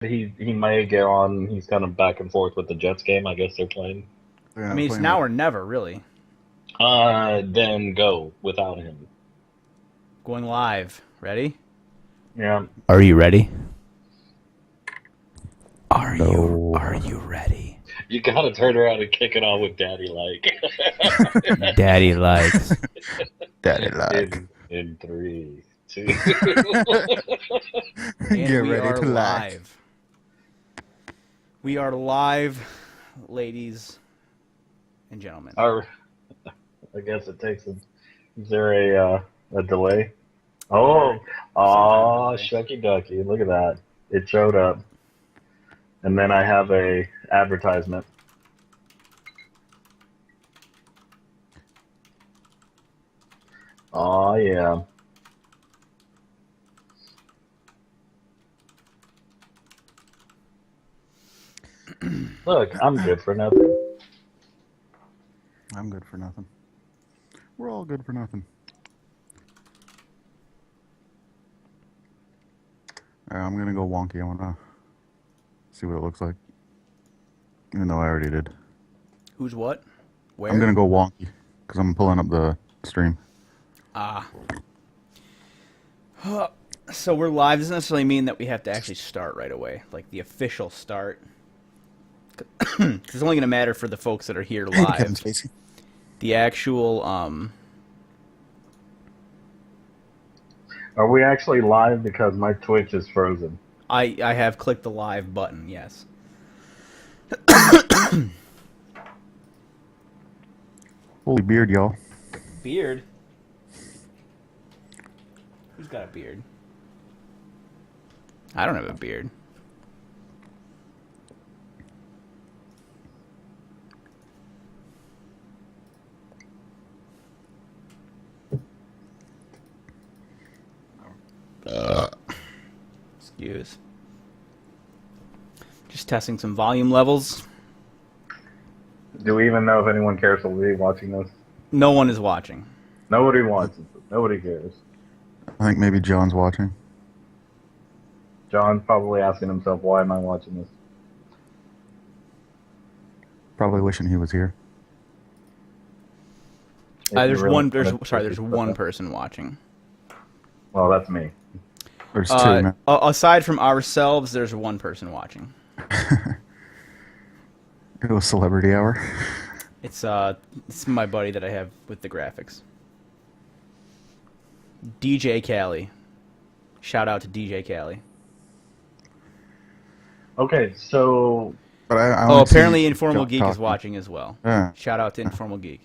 he may get on. He's kind of back and forth with the Jets game. I guess they're playing. Yeah, I mean, it's playing now with- or never, really. Then go without him. Going live. Ready? Yeah. Are you ready? Are No. you ready? You gotta turn around and kick it off with Daddy like. Daddy likes. Daddy like. In 3, 2. And Get we ready are to laugh. live. We are live, ladies and gentlemen. I guess it takes a. Is there a delay? Oh, shucky ducky! Look at that! It showed up, and then I have a advertisement. Oh yeah. Look, I'm good for nothing. I'm good for nothing. We're all good for nothing. I'm gonna go wonky. I wanna see what it looks like. Even though I already did. Who's what? Where? I'm gonna go wonky because I'm pulling up the stream. So we're live. Doesn't necessarily mean that we have to actually start right away, like the official start. Because it's only going to matter for the folks that are here Kevin live. Spacey. The actual, Are we actually live? Because my Twitch is frozen. I have clicked the live button. Yes. Holy beard, y'all. Beard. Who's got a beard? I don't have a beard. Excuse. Just testing some volume levels. Do we even know if anyone cares to be watching this? No one is watching. Nobody wants it. Nobody cares. I think maybe John's watching. John's probably asking himself, why am I watching this? Probably wishing he was here. If you There's really one. wanna There's put one that- person watching. Well, that's me. There's two, man. Aside from ourselves, there's one person watching. It was celebrity hour. It's my buddy that I have with the graphics. DJ Cali. Shout out to DJ Cali. Okay, so But I Oh, only see apparently Informal John Geek is talking. watching as well. Yeah. Shout out to Informal Geek.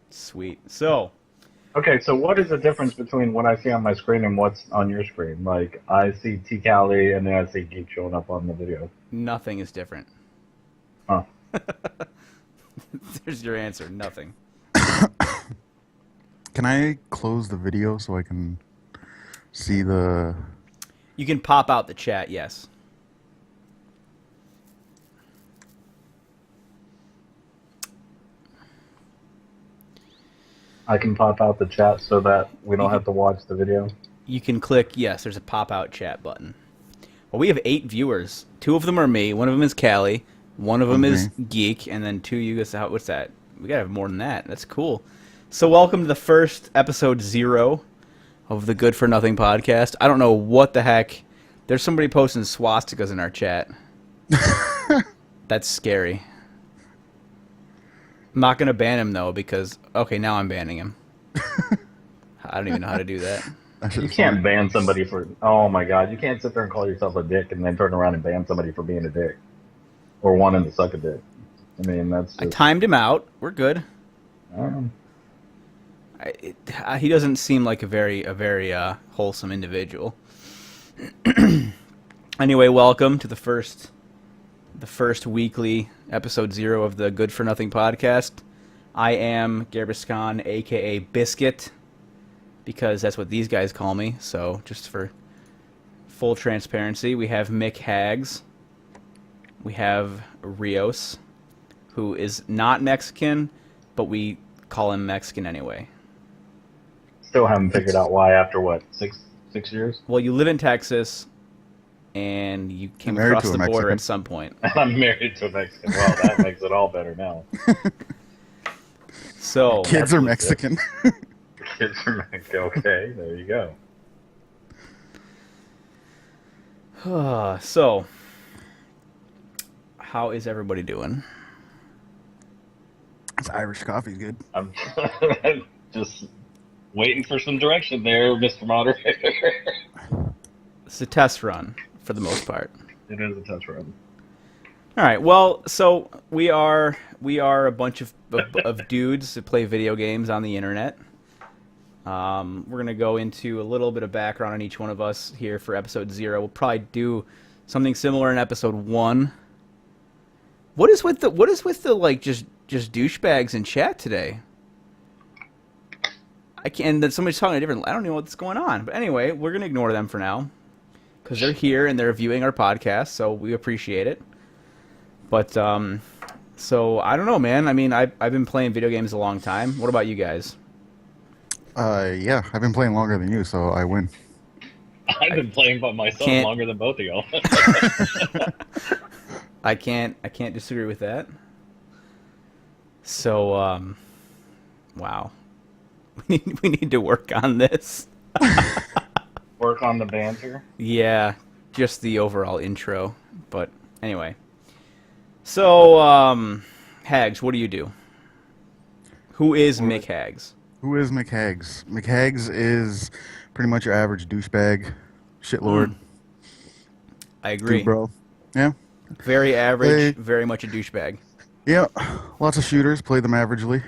Sweet. So, what is the difference between what I see on my screen and what's on your screen? Like, I see T Cali and then I see Geek showing up on the video. nothing is different. Huh. There's your answer. Nothing. Can I close the video so I can see the... You can pop out the chat, yes. I can pop out the chat so that we don't have to watch the video. You can click, yes, there's a pop-out chat button. Well, we have 8 viewers. 2 of them are me, one of them is Callie, one of them is Geek, and then 2 you guys, what's that? We gotta have more than that. That's cool. So welcome to the first episode 0 of the Good for Nothing podcast. I don't know what the heck. There's somebody posting swastikas in our chat. That's scary. I'm not gonna ban him though because, okay, now I'm banning him. I don't even know how to do that. You can't ban somebody for... Oh my god, you can't sit there and call yourself a dick and then turn around and ban somebody for being a dick. Or wanting to suck a dick. I mean, that's I just... timed him out. We're good. Um, He doesn't seem like a very wholesome individual. Anyway, welcome to the first weekly episode 0 of the Good for Nothing podcast. I am Garbiscan, aka Biscuit, because that's what these guys call me. So, just for full transparency, we have Mick Hags, we have Rios, who is not Mexican, but we call him Mexican anyway. still haven't figured out why after, what, 6 years. Well, you live in Texas, and you came You're married across to the a border Mexican. at some point. And I'm married to a Mexican. Well, that makes it all better now. So Kids are legit. Mexican. Kids from Mexico. Okay, there you go. so, how is everybody doing? This Irish coffee's good. I'm just waiting for some direction there, Mr. Moderator. It's a test run for the most part. It is a test run. All right. Well, so we are a bunch of dudes that play video games on the internet. We're gonna go into a little bit of background on each one of us here for episode 0. We'll probably do something similar in episode 1. What is with the like just douchebags in chat today? I can't. And then somebody's talking a different. I don't know what's going on. But anyway, we're gonna ignore them for now because they're here and they're viewing our podcast, so we appreciate it. But so I don't know, man. I mean, I've been playing video games a long time. What about you guys? Yeah, I've been playing longer than you, so I win. I've been playing by myself can't- longer than both of y'all. I can't disagree with that. So wow, we need to work on this. Work on the banter. Yeah, just the overall intro. But anyway, so Hags, what do you do? Who is Mick Hags? Who is McHags? McHags is pretty much your average douchebag, shitlord, I agree. dude, bro. Yeah, Very average, Hey. very much a douchebag. yeah. Lots of shooters, play them averagely.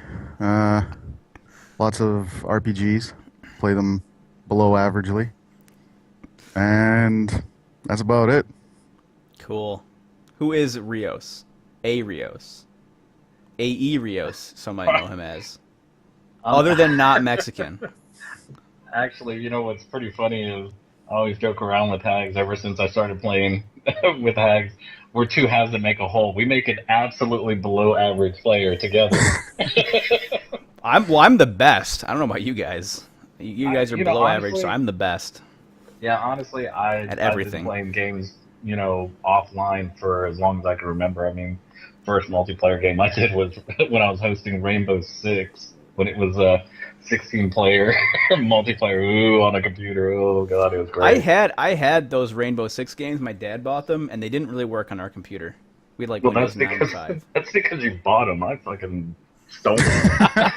Lots of RPGs, play them below averagely, and that's about it. Cool. Who is Rios? A Rios. A.E. Rios, some might know him as. Other than not Mexican. Actually, you know what's pretty funny is I always joke around with Hags ever since I started playing with Hags. We're two halves that make a whole. We make an absolutely below average player together. I'm the best. I don't know about you guys. You guys are You know, below average, honestly- so I'm the best. Yeah, honestly, I've been everything. playing games, offline for as long as I can remember. I mean, first multiplayer game I did was when I was hosting Rainbow Six, when it was a 16-player multiplayer. Ooh, on a computer. Oh god, it was great. I had those Rainbow Six games. My dad bought them, and they didn't really work on our computer. We had like Well, Windows that's 95. because you bought them. I fucking stole them.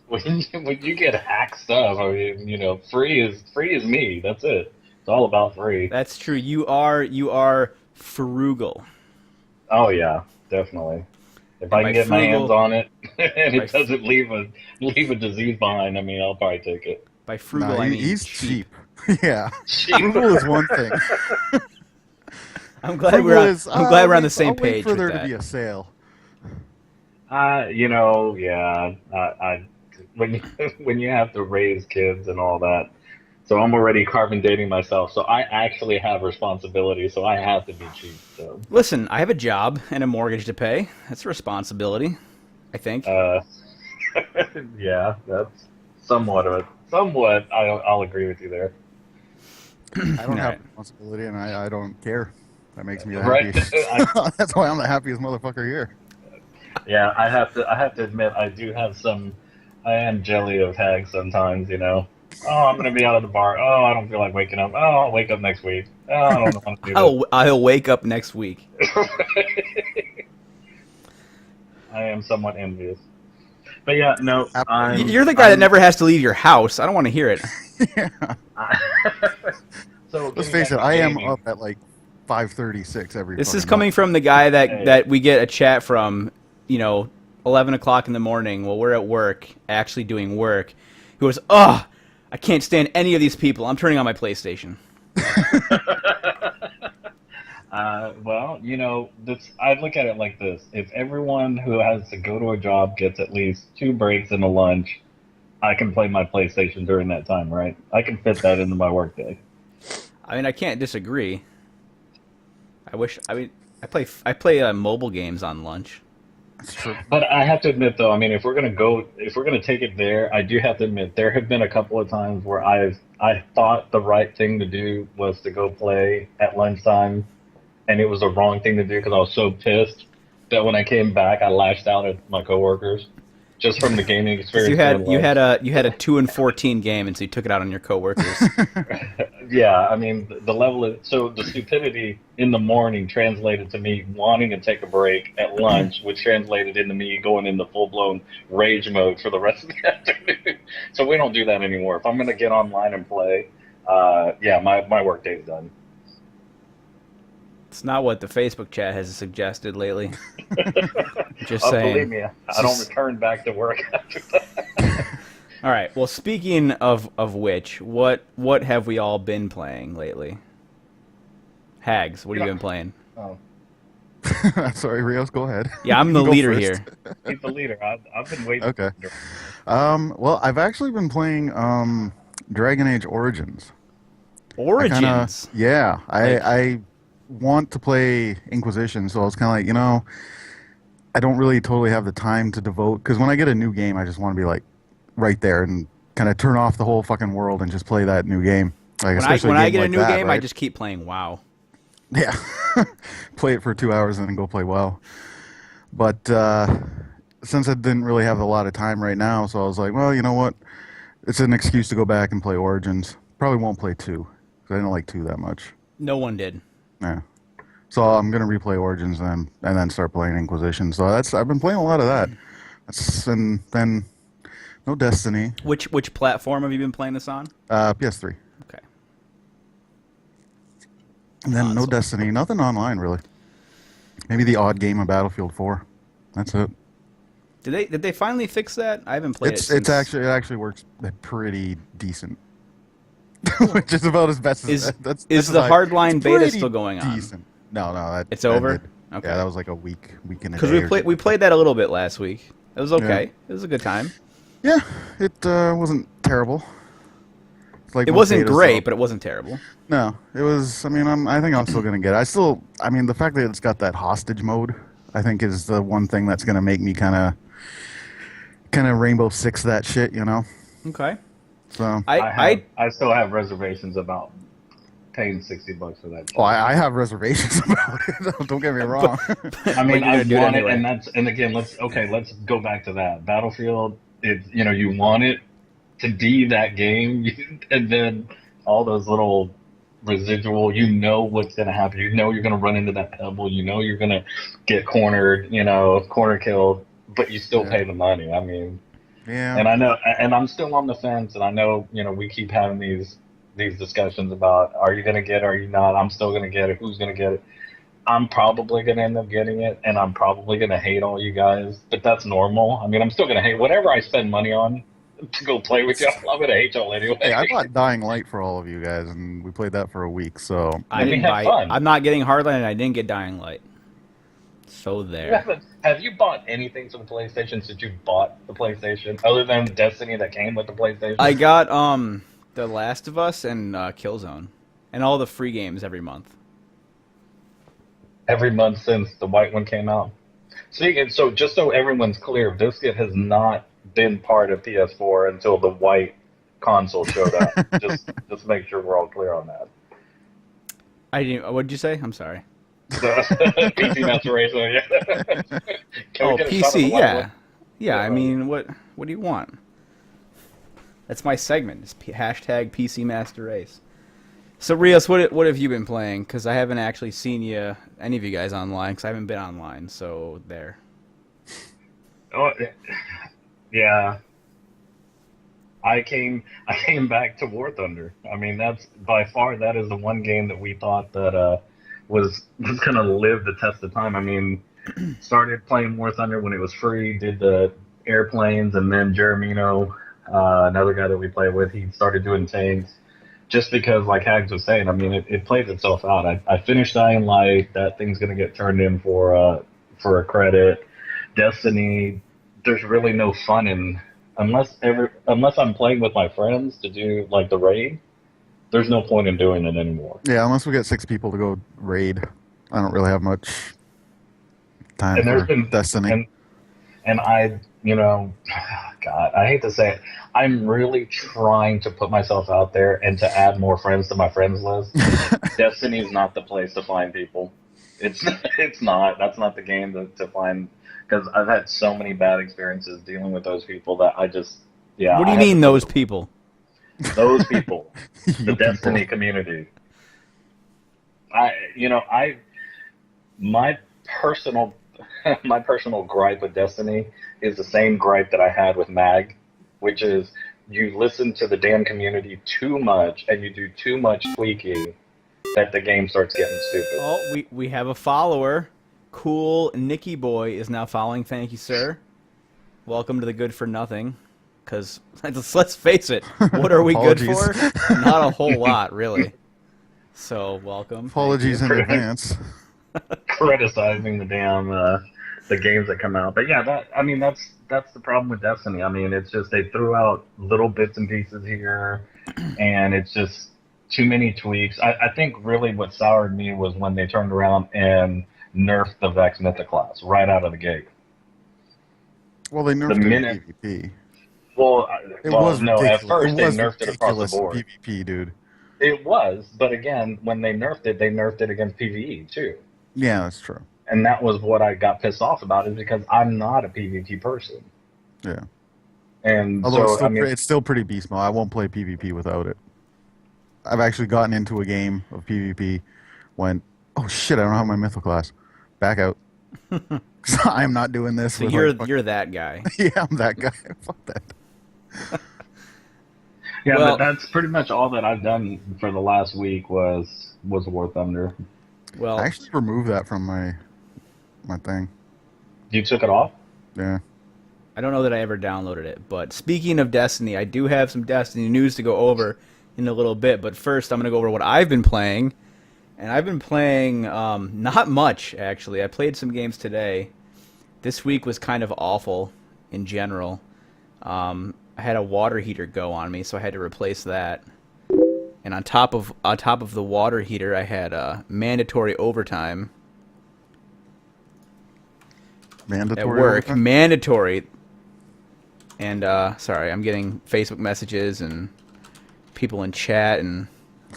when you get hacked stuff, I mean, free is me. That's it. It's all about free. That's true. You are frugal. Oh yeah, definitely. If I by can get my frugal- hands on it and by it doesn't leave a disease behind, I mean, I'll probably take it. By frugal, Nah, I mean he's cheap. Yeah, Cheap. frugal is one thing. I'm glad Frugal we're on, is, I'm glad we're on the wait- same I'll wait page for with there that. to be a sale. Yeah. When you have to raise kids and all that, so I'm already carbon dating myself. So I actually have responsibility. So I have to be cheap. So Listen, I have a job and a mortgage to pay. That's a responsibility, I think. yeah, that's somewhat of it. Somewhat, I'll agree with you there. I don't have Alright. responsibility, and I don't care. That makes me the Right. happiest. That's why I'm the happiest motherfucker here. Yeah, I have to admit, I am jelly of Hags sometimes. Oh, I'm gonna be out of the bar. Oh, I don't feel like waking up. Oh, I'll wake up next week. Oh, I don't want to do this. I'll wake up next week. I am somewhat envious. But yeah, no, You're the guy that never has to leave your house. I don't want to hear it. Yeah. So Let's getting face it, back to I am gaming, up at like 5:36 every. This is fucking coming night. from the guy Hey. that we get a chat from, 11 o'clock in the morning while we're at work, actually doing work, who goes, "Ugh, I can't stand any of these people. I'm turning on my PlayStation." Well, I look at it like this: if everyone who has to go to a job gets at least 2 breaks and a lunch, I can play my PlayStation during that time, right? I can fit that into my workday. I mean, I can't disagree. I play mobile games on lunch. That's true. But I have to admit, though, I mean, if we're gonna take it there, I do have to admit there have been a couple of times where I thought the right thing to do was to go play at lunchtime, and it was the wrong thing to do because I was so pissed that when I came back, I lashed out at my coworkers just from the gaming So experience. you had a 2-14 game, and so you took it out on your coworkers. Yeah, I mean the level of the stupidity in the morning translated to me wanting to take a break at lunch, which translated into me going into full blown rage mode for the rest of the afternoon. So we don't do that anymore. If I'm gonna get online and play, yeah, my work day's done. It's not what the Facebook chat has suggested lately. Just Oh, saying. believe me, I don't return back to work after that. All right. Well, speaking of which, what have we all been playing lately? Hags, what have you been playing? Oh, Sorry, Rios, go ahead. Yeah, I'm You the can go leader first. here. he's the leader. I've been waiting. Okay. Well, I've actually been playing Dragon Age Origins. Origins. Yeah, Like- I want to play Inquisition, so I was kind of like, I don't really totally have the time to devote, because when I get a new game, I just want to be like right there and kind of turn off the whole fucking world and just play that new game. Like, especially When a I game get a like new that, game, I right? just keep playing WoW. Yeah, play it for 2 hours and then go play WoW. But since I didn't really have a lot of time right now, so I was like, well, you know what? It's an excuse to go back and play Origins. Probably won't play 2, because I didn't like 2 that much. No one did. Yeah. So I'm gonna replay Origins then, and then start playing Inquisition. So I've been playing a lot of that. And then no Destiny. Which platform have you been playing this on? PS3. Okay. And then no Console. Destiny. Nothing online really. Maybe the odd game of Battlefield 4. That's it. Did they finally fix that? I haven't played it. It actually works pretty decent. Which is about as best as that's Is as the I- hardline it's beta pretty still going on? Decent. No, that It's over? ended. Okay. Yeah, that was like a week and a Because day. we played that a little bit last week. It was okay. Yeah. It was a good time. Yeah, it wasn't terrible. It's like It most wasn't betas, great, though. but it wasn't terrible. No, it was. I mean, I think I'm still gonna get it. I mean, the fact that it's got that hostage mode, I think, is the one thing that's gonna make me kind of Rainbow Six that shit, Okay. So, I I still have reservations about paying $60 for that. well, I have reservations about it. Don't get me wrong. I mean, you're gonna I do it want it, anyway. and again, let's go back to that. Battlefield, you want it to be that game, and then all those little residual, what's gonna happen. You're gonna run into that pebble. You're gonna get cornered. Corner killed, but you still Yeah. pay the money. I mean, Yeah. and I know, and I'm still on the fence, and I know, we keep having these discussions about, are you gonna get it, are you not? I'm still gonna get it. Who's gonna get it? I'm probably gonna end up getting it, and I'm probably gonna hate all you guys, but that's normal. I mean, I'm still gonna hate whatever I spend money on to go play with y'all. I'm gonna hate y'all anyway. Hey, I bought Dying Light for all of you guys, and we played that for a week. So I we didn't had buy. fun. I'm not getting Hardline, and I didn't get Dying Light. So there. Have you bought anything for the PlayStation since you bought the PlayStation, other than Destiny that came with the PlayStation? I got The Last of Us and Killzone, and all the free games every month. Every month since the white one came out. So just so everyone's clear, Biscuit has not been part of PS4 until the white console showed up. just make sure we're all clear on that. I didn't. What did you say? I'm sorry. So, PC Master Race, yeah. Can we Oh, get a shot of the PC. white Yeah. one? Yeah. I Yeah. mean, what do you want? That's my segment. It's hashtag PC Master Race. So Rios, what have you been playing? Because I haven't actually seen any of you guys online. Because I haven't been online. So there. Oh, yeah. I came back to War Thunder. I mean, that's by far that is the one game that we thought that was gonna live the test of time. I mean, started playing War Thunder when it was free, did the airplanes, and then Jeremino, another guy that we play with, he started doing tanks. Just because, like Hags was saying, I mean, it plays itself out. I finished Dying Light. That thing's gonna get turned in for a credit. Destiny, there's really no fun in unless I'm playing with my friends to do like the raid. There's no point in doing it anymore. yeah, unless we get 6 people to go raid, I don't really have much time And there's for been Destiny. And God, I hate to say it, I'm really trying to put myself out there and to add more friends to my friends list. Destiny's not the place to find people. It's it's not. That's not the game to find, because I've had so many bad experiences dealing with those people that I just, yeah. What do I you have to mean, put those people? Those people, the You Destiny people. community. I my personal my personal gripe with Destiny is the same gripe that I had with Mag, which is you listen to the damn community too much and you do too much tweaking that the game starts getting stupid. Oh, we have a follower. Cool Nicky Boy is now following. Thank you, sir. Welcome to the Good for Nothing. Because let's face it, what are we good for? Apologies. Not a whole lot, really. So welcome. Thank Apologies you. in advance. Criticizing the damn the games that come out. But yeah, that's the problem with Destiny. I mean, it's just they threw out little bits and pieces here, and it's just too many tweaks. I think really what soured me was when they turned around and nerfed the Vex Mythic class right out of the gate. Well, they nerfed The it minute, in PvP. well, It well, was no, ridiculous. at first It they was nerfed it across the ridiculous in board. PvP, dude. It was, but again, when they nerfed it against PvE too. Yeah, that's true. And that was what I got pissed off about, is because I'm not a PvP person. Yeah. And Although so, I mean, it's still pretty beast mode. I won't play PvP without it. I've actually gotten into a game of PvP when, oh shit, I don't have my mythical class. Back out. 'Cause I'm not doing this. So with you're that guy. yeah, I'm that guy. Fuck that. yeah, Well- but that's pretty much all that I've done for the last week was War Thunder. Well, I actually removed that from my thing. You took it off? Yeah. I don't know that I ever downloaded it, but speaking of Destiny, I do have some Destiny news to go over in a little bit. But first, I'm going to go over what I've been playing. And I've been playing not much, actually. I played some games today. This week was kind of awful in general. I had a water heater go on me, so I had to replace that. And on top of the water heater, I had mandatory overtime Mandatory at work. overtime? Mandatory. And sorry, I'm getting Facebook messages and people in chat and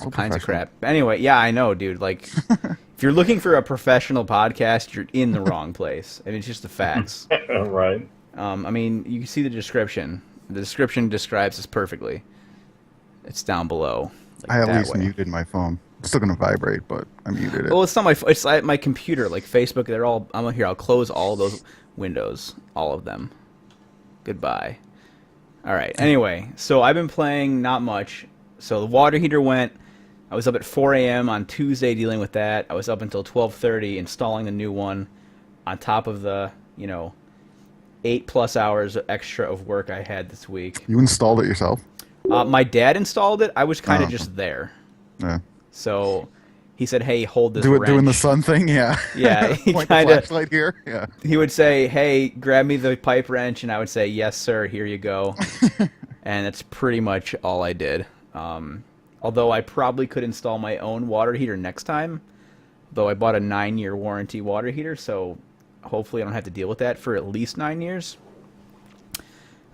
all So kinds of professional. crap. Anyway, yeah, I know, dude. Like, if you're looking for a professional podcast, you're in the wrong place. I mean, it's just the facts. Right. I mean, you can see the description. The description describes this perfectly. It's down below. Like I at that least way. muted my phone. It's still gonna vibrate, but I muted it. Well, it's not my. It's like my computer, like Facebook. They're all. I'm here. I'll close all those windows, all of them. Goodbye. All right. Anyway, so I've been playing not much. So the water heater went. I was up at 4 a.m. on Tuesday dealing with that. I was up until 12:30 installing the new one, on top of the 8+ hours extra of work I had this week. You installed it yourself? My dad installed it. I was kind of Oh. just there. Yeah. So he said, "Hey, hold this Doing the wrench." sun thing? Yeah. Yeah, he Point the kinda- flashlight here? Yeah. He would say, "Hey, grab me the pipe wrench," and I would say, "Yes, sir. Here you go." And that's pretty much all I did. Although I probably could install my own water heater next time. Though I bought a 9-year warranty water heater, so hopefully I don't have to deal with that for at least 9 years.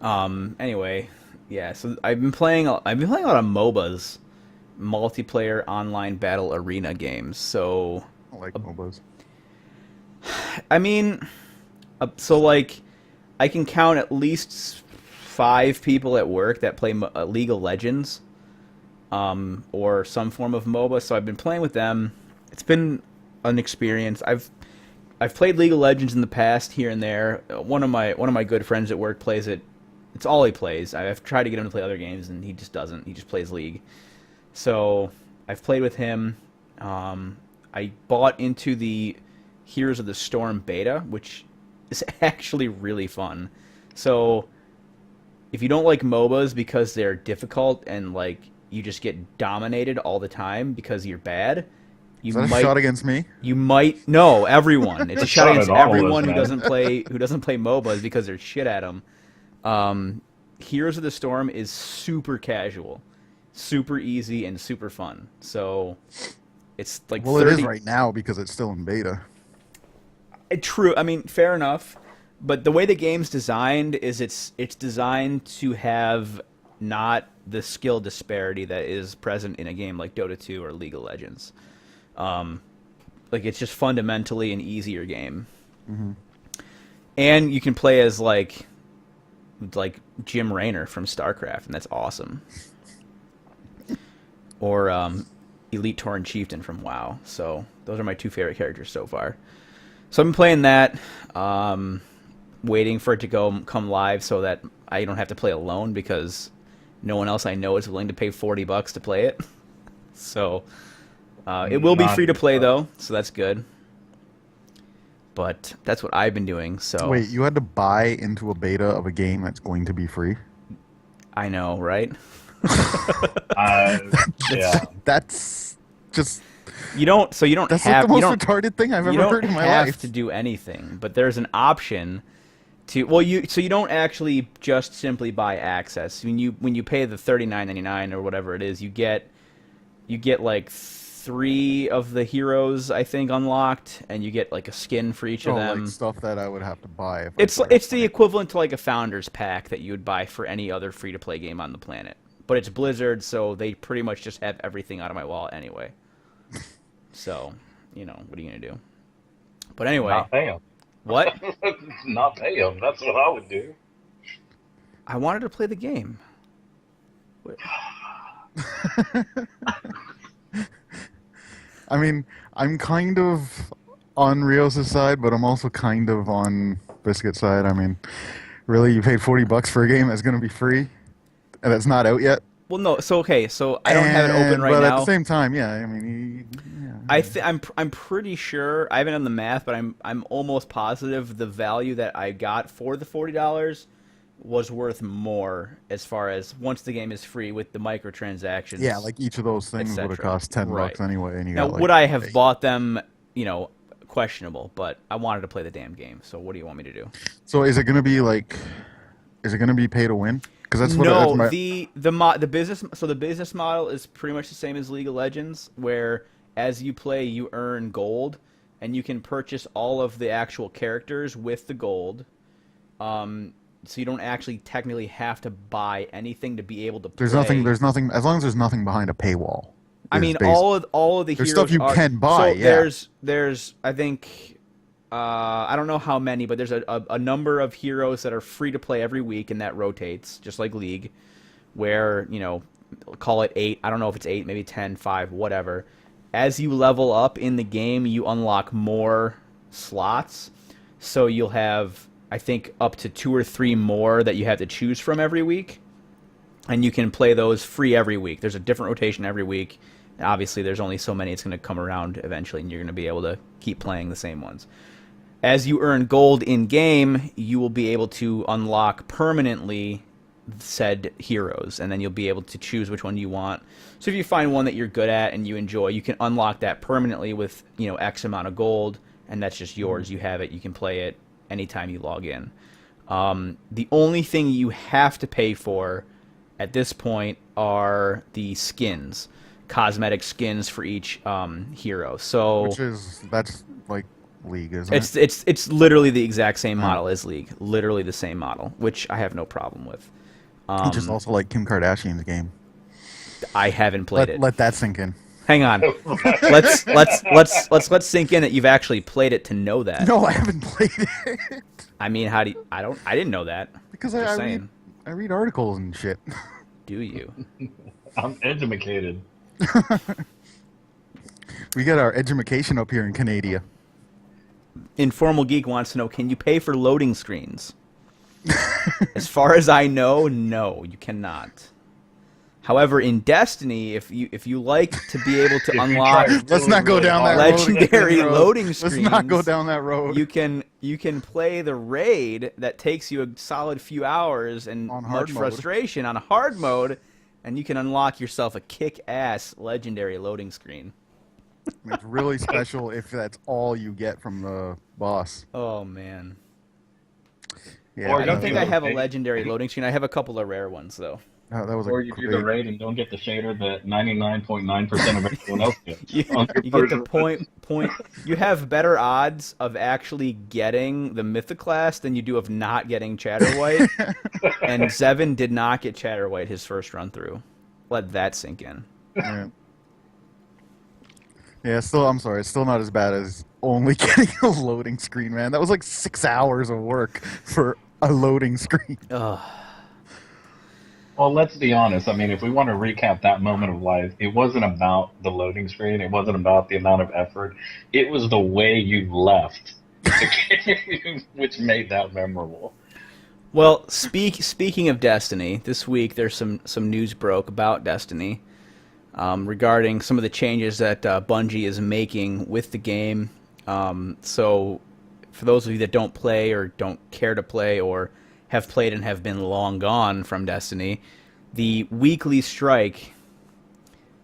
Anyway, yeah. So I've been playing a lot of MOBAs, multiplayer online battle arena games. So I like MOBAs. I mean, so like, I can count at least 5 people at work that play League of Legends, or some form of MOBA. So I've been playing with them. It's been an experience. I've played League of Legends in the past here and there. One of my good friends at work plays it. It's all he plays. I've tried to get him to play other games, and he just doesn't. He just plays League. So I've played with him. I bought into the Heroes of the Storm beta, which is actually really fun. So if you don't like MOBAs because they're difficult and like you just get dominated all the time because you're bad, you Is that might a shot against me? you might no everyone. It's a shot Shot against at all of us, everyone who man. doesn't play MOBAs because they're shit at them. Heroes of the Storm is super casual, super easy, and super fun. So it's like Well, 30... it is right now because it's still in beta. True. I mean, fair enough. But the way the game's designed is it's designed to have not the skill disparity that is present in a game like Dota 2 or League of Legends. Like it's just fundamentally an easier game. Mm-hmm. And you can play as like Jim Raynor from StarCraft, and that's awesome. Or Elite Tauren Chieftain from WoW. So those are my two favorite characters so far. So I've been playing that, waiting for it to come live so that I don't have to play alone because no one else I know is willing to pay $40 to play it. So it will be free to play though, so that's good. But that's what I've been doing. So Wait, you had to buy into a beta of a game that's going to be free? I know, right? Yeah. That's just... You don't That's like have the most you don't, retarded thing I've you ever don't heard in my have life. to do anything, but there's an option to you don't actually just simply buy access. When you pay the $39.99 or whatever it is, you get like 3 of the heroes I think unlocked, and you get like a skin for each of them. Like stuff that I would have to buy. If It's the equivalent to like a founder's pack that you would buy for any other free to play game on the planet. But it's Blizzard, so they pretty much just have everything out of my wallet anyway. So, what are you gonna do? But anyway, Not pay him. what? Not pay him. That's what I would do. I wanted to play the game. I mean, I'm kind of on Rios' side, but I'm also kind of on Biscuit's side. I mean, really, you paid $40 for a game that's going to be free, and it's not out yet. Well, no. So okay. So I don't have it open right but now. But at the same time, yeah. I mean, I'm pretty sure. I haven't done the math, but I'm almost positive the value that I got for the $40 was worth more as far as once the game is free with the microtransactions. Yeah, like each of those things would have cost $10 anyway, and you now got, like, would I have bought them? Questionable, but I wanted to play the damn game. So what do you want me to do? So is it going to be like? Is it going to be pay to win? Because that's what the business. So the business model is pretty much the same as League of Legends, where as you play, you earn gold, and you can purchase all of the actual characters with the gold. So you don't actually technically have to buy anything to be able to play. There's nothing. As long as there's nothing behind a paywall. I mean, all of the there's heroes stuff you can buy. So yeah. there's I think I don't know how many, but there's a number of heroes that are free to play every week, and that rotates just like League, where call it 8. I don't know if it's 8, maybe 10, 5, whatever. As you level up in the game, you unlock more slots, so you'll have I think up to 2 or 3 more that you have to choose from every week, and you can play those free every week. There's a different rotation every week. Obviously, there's only so many. It's going to come around eventually, and you're going to be able to keep playing the same ones. As you earn gold in-game, you will be able to unlock permanently said heroes, and then you'll be able to choose which one you want. So if you find one that you're good at and you enjoy, you can unlock that permanently with X amount of gold, and that's just yours. You have it. You can play it anytime you log in. The only thing you have to pay for at this point are the skins. Cosmetic skins for each hero. So that's like League, isn't it? It's literally the exact same model as League. Literally the same model, which I have no problem with. Which is also like Kim Kardashian's game. I haven't played it. Let that sink in. Hang on. let's sink in that you've actually played it to know that. No, I haven't played it. I mean, I didn't know that. Because I read articles and shit. Do you? I'm educated. We got our edumacation up here in Canada. Informal Geek wants to know, can you pay for loading screens? As far as I know, no, you cannot. However, in Destiny, if you like to be able to unlock let's not go down that legendary loading screens, let's not go down that road. You can play the raid that takes you a solid few hours and much frustration on hard mode, and you can unlock yourself a kick-ass legendary loading screen. It's really special if that's all you get from the boss. Oh man. Yeah, I don't think I have a legendary loading screen. I have a couple of rare ones though. That was a Or you do the great. raid and don't get the shader that 99.9% of everyone else gets you, on your you get the version. point. You have better odds of actually getting the Mythoclast than you do of not getting Chatterwhite. And Zevin did not get Chatterwhite his first run through. Let that sink in. Yeah. Yeah, still, I'm sorry, it's still not as bad as only getting a loading screen, man. That was like 6 hours of work for a loading screen. Ugh. Well, let's be honest. I mean, if we want to recap that moment of life, it wasn't about the loading screen. It wasn't about the amount of effort. It was the way you left, which made that memorable. Well, speaking of Destiny, this week there's some news broke about Destiny regarding some of the changes that Bungie is making with the game. So, for those of you that don't play or don't care to play or have played and have been long gone from Destiny, the weekly strike,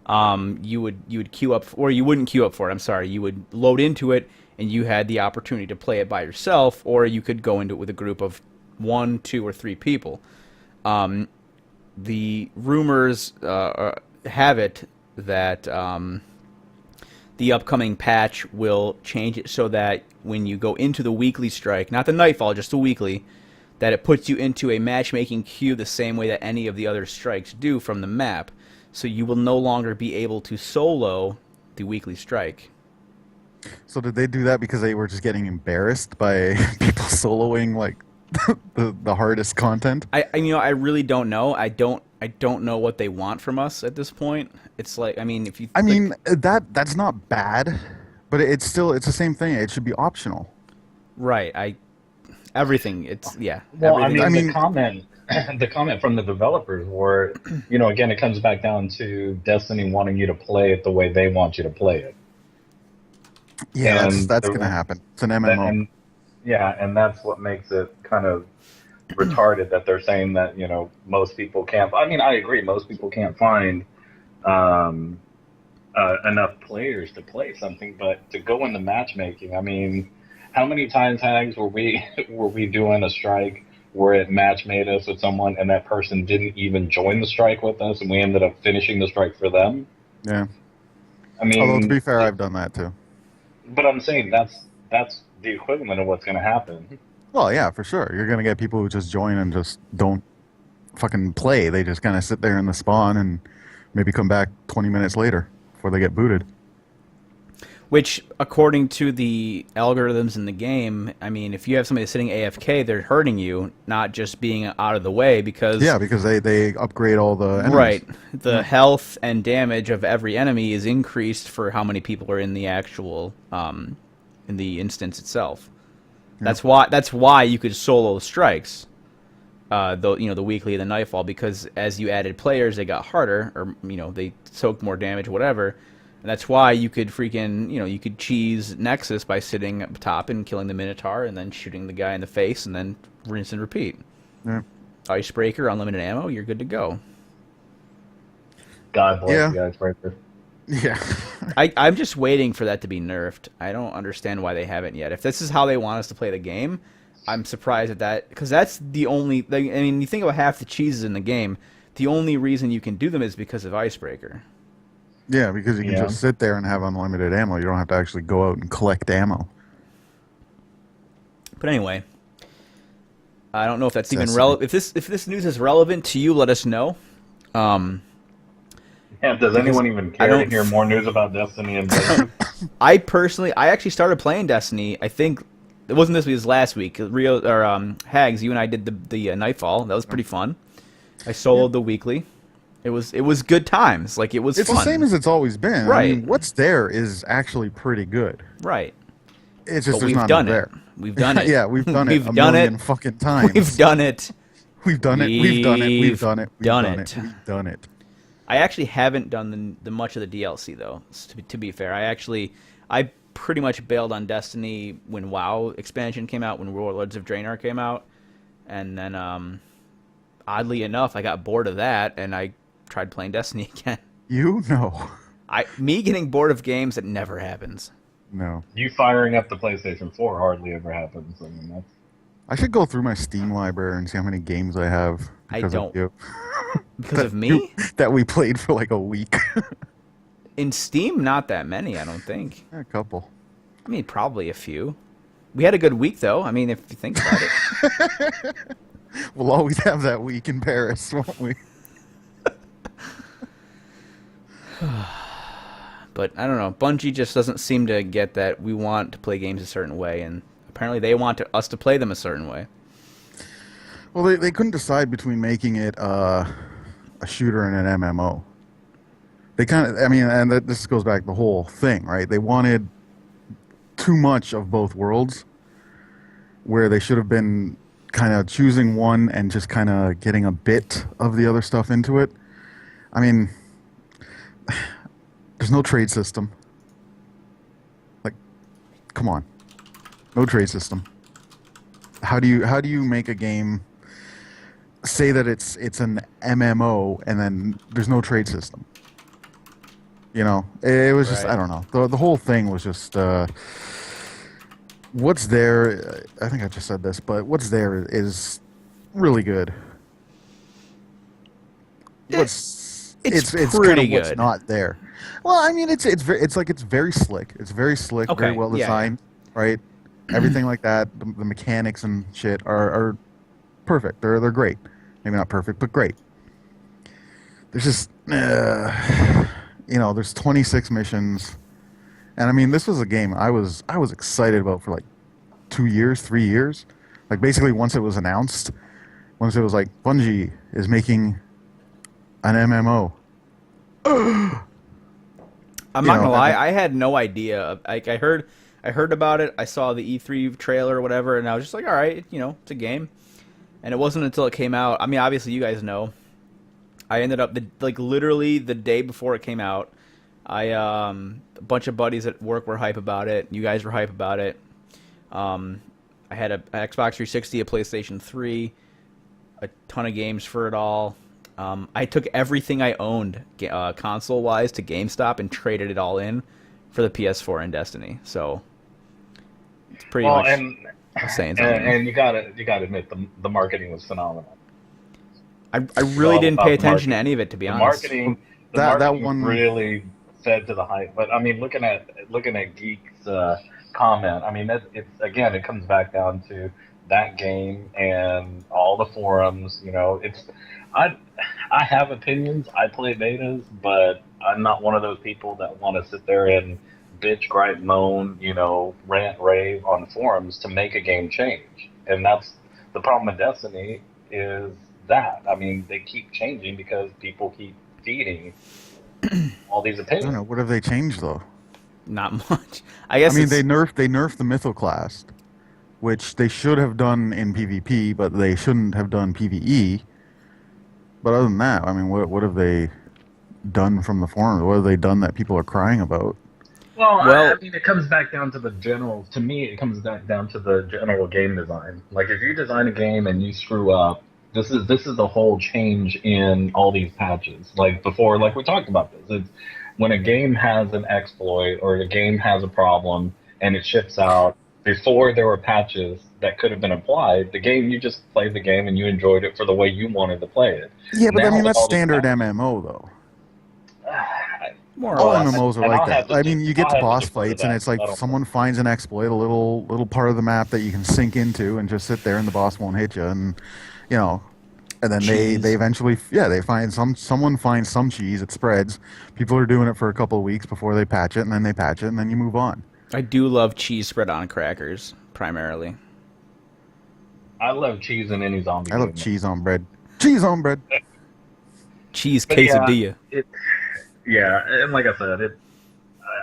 you would queue up, or you wouldn't queue up for it. I'm sorry, you would load into it, and you had the opportunity to play it by yourself, or you could go into it with a group of 1, 2, or 3 people. The rumors have it that the upcoming patch will change it so that when you go into the weekly strike, not the Nightfall, just the weekly, that it puts you into a matchmaking queue the same way that any of the other strikes do from the map. So you will no longer be able to solo the weekly strike. So did they do that because they were just getting embarrassed by people soloing like the hardest content? I really don't know. I don't know what they want from us at this point. It's like, I mean, if you that's not bad, but it's the same thing. It should be optional. right, everything. It's Well, everything. the comment from the developers were, again, it comes back down to Destiny wanting you to play it the way they want you to play it. Yeah, And that's gonna happen. It's an MMO. And that's what makes it kind of retarded that they're saying that most people can't. I mean, I agree, most people can't find enough players to play something, but to go into matchmaking, I mean, how many times, Hags, were we doing a strike where it match made us with someone and that person didn't even join the strike with us, and we ended up finishing the strike for them? Yeah. I mean, Although to be fair, I've done that too. But I'm saying that's the equivalent of what's going to happen. Well, yeah, for sure. You're gonna get people who just join and just don't fucking play. They just kind of sit there in the spawn and maybe come back 20 minutes later before they get booted. Which, according to the algorithms in the game, I mean, if you have somebody sitting AFK, they're hurting you, not just being out of the way because... Yeah, because they upgrade all the enemies. Right. The health and damage of every enemy is increased for how many people are in the actual, in the instance itself. Yeah. That's why you could solo strikes, the weekly and the Nightfall, because as you added players, they got harder, or, they soaked more damage, whatever. And that's why you could freaking, you could cheese Nexus by sitting up top and killing the Minotaur and then shooting the guy in the face and then rinse and repeat. Yeah. Icebreaker, unlimited ammo, you're good to go. God bless the Icebreaker. Yeah. I'm just waiting for that to be nerfed. I don't understand why they haven't yet. If this is how they want us to play the game, I'm surprised at that, because that's the only... I mean, you think about half the cheeses in the game, the only reason you can do them is because of Icebreaker. Yeah, because you can just sit there and have unlimited ammo. You don't have to actually go out and collect ammo. But anyway, I don't know if that's even relevant. If this news is relevant to you, let us know. Does anyone even care to hear more news about Destiny and Blizzard? I actually started playing Destiny. I think it wasn't this week; it was last week. Hags, you and I did the Nightfall. That was pretty fun. I soloed the weekly. It was good times. Like, it was It's fun. the same as it's always been. Right. I mean, what's there is actually pretty good. Right. It's just But there's we've not done there. We've done it. Yeah, we've done We've it done a million it. fucking times. We've done it. We've done it. We've done it. We've done it. We've done done it. it. We've done it. I actually haven't done the much of the DLC, though, to be fair. I pretty much bailed on Destiny when WoW expansion came out, when Warlords of Draenor came out. And then, oddly enough, I got bored of that, and I tried playing Destiny again. You? No. Me getting bored of games, that never happens. No. You firing up the PlayStation 4 hardly ever happens. I mean, that's... I should go through my Steam library and see how many games I have. I because don't. of you. Because of me? that we played for like a week. In Steam, not that many, I don't think. A couple. I mean, probably a few. We had a good week, though. I mean, if you think about it. We'll always have that week in Paris, won't we? But I don't know. Bungie just doesn't seem to get that we want to play games a certain way, and apparently they want us to play them a certain way. Well, they couldn't decide between making it a shooter and an MMO. They kind of, I mean, and this goes back to the whole thing, right? They wanted too much of both worlds, where they should have been kind of choosing one and just kind of getting a bit of the other stuff into it. I mean, there's no trade system. Like, come on, no trade system. How do you make a game say that it's an MMO and then there's no trade system? You know, it was just, Right. I don't know. The whole thing was just, what's there, I think I just said this, but what's there is really good. It's it's kind pretty of what's good. not there. Well, I mean, it's very slick. It's very slick, Okay, very well yeah, designed, right? Everything like that. The mechanics and shit are perfect. They're great. Maybe not perfect, but great. There's just, you know, there's 26 missions, and I mean, this was a game I was excited about for like 2 years, 3 years. Like basically, once it was announced, once it was like Bungie is making an MMO. I'm not gonna lie, I had no idea. Like I heard about it. I saw the E3 trailer or whatever, and I was just like, all right, you know, it's a game. And it wasn't until it came out. I mean, obviously, you guys know. I ended up literally the day before it came out. A bunch of buddies at work were hype about it. You guys were hype about it. I had an Xbox 360, a PlayStation 3, a ton of games for it all. I took everything I owned console-wise to GameStop and traded it all in for the PS4 and Destiny. So it's pretty much saying something. And you gotta admit the marketing was phenomenal. I really all didn't about pay the attention to marketing. any of it, to be The honest. marketing, That one really fed to the hype. But I mean, looking at Geek's comment, I mean, it comes back down to that game and all the forums. You know, I have opinions. I play betas, but I'm not one of those people that want to sit there and bitch, gripe, moan, you know, rant, rave on forums to make a game change. And that's the problem with Destiny is that. I mean, they keep changing because people keep feeding all these I opinions. don't know. What have they changed though? Not much. I guess I mean, it's, they nerfed the Mythoclast, which they should have done in PvP, but they shouldn't have done PvE. But other than that, I mean, what have they done from the forums? What have they done that people are crying about? Well, Well- I mean, it comes back down to the general. To me, it comes back down to the general game design. Like, if you design a game and you screw up, this is the whole change in all these patches. Like before, like we talked about this. It's when a game has an exploit or a game has a problem and it ships out. Before there were patches that could have been applied, you just played the game and you enjoyed it for the way you wanted to play it. Yeah, but I Now mean, with that's all these standard patches- MMO though. more All or less. MMOs are and like I'll have that. to I mean, you get I'll to have boss defer to fights, and that. it's like I don't- someone finds an exploit, a little part of the map that you can sink into, and just sit there, and the boss won't hit you, and you know, and then Cheese. they eventually, yeah, they find someone finds some cheese, it spreads. People are doing it for a couple of weeks before they patch it, and then they patch it, and then you move on. I do love cheese spread on crackers, primarily. I love cheese in any zombie I love game. cheese on bread. Cheese on bread. Cheese But yeah, quesadilla. Yeah, and like I said,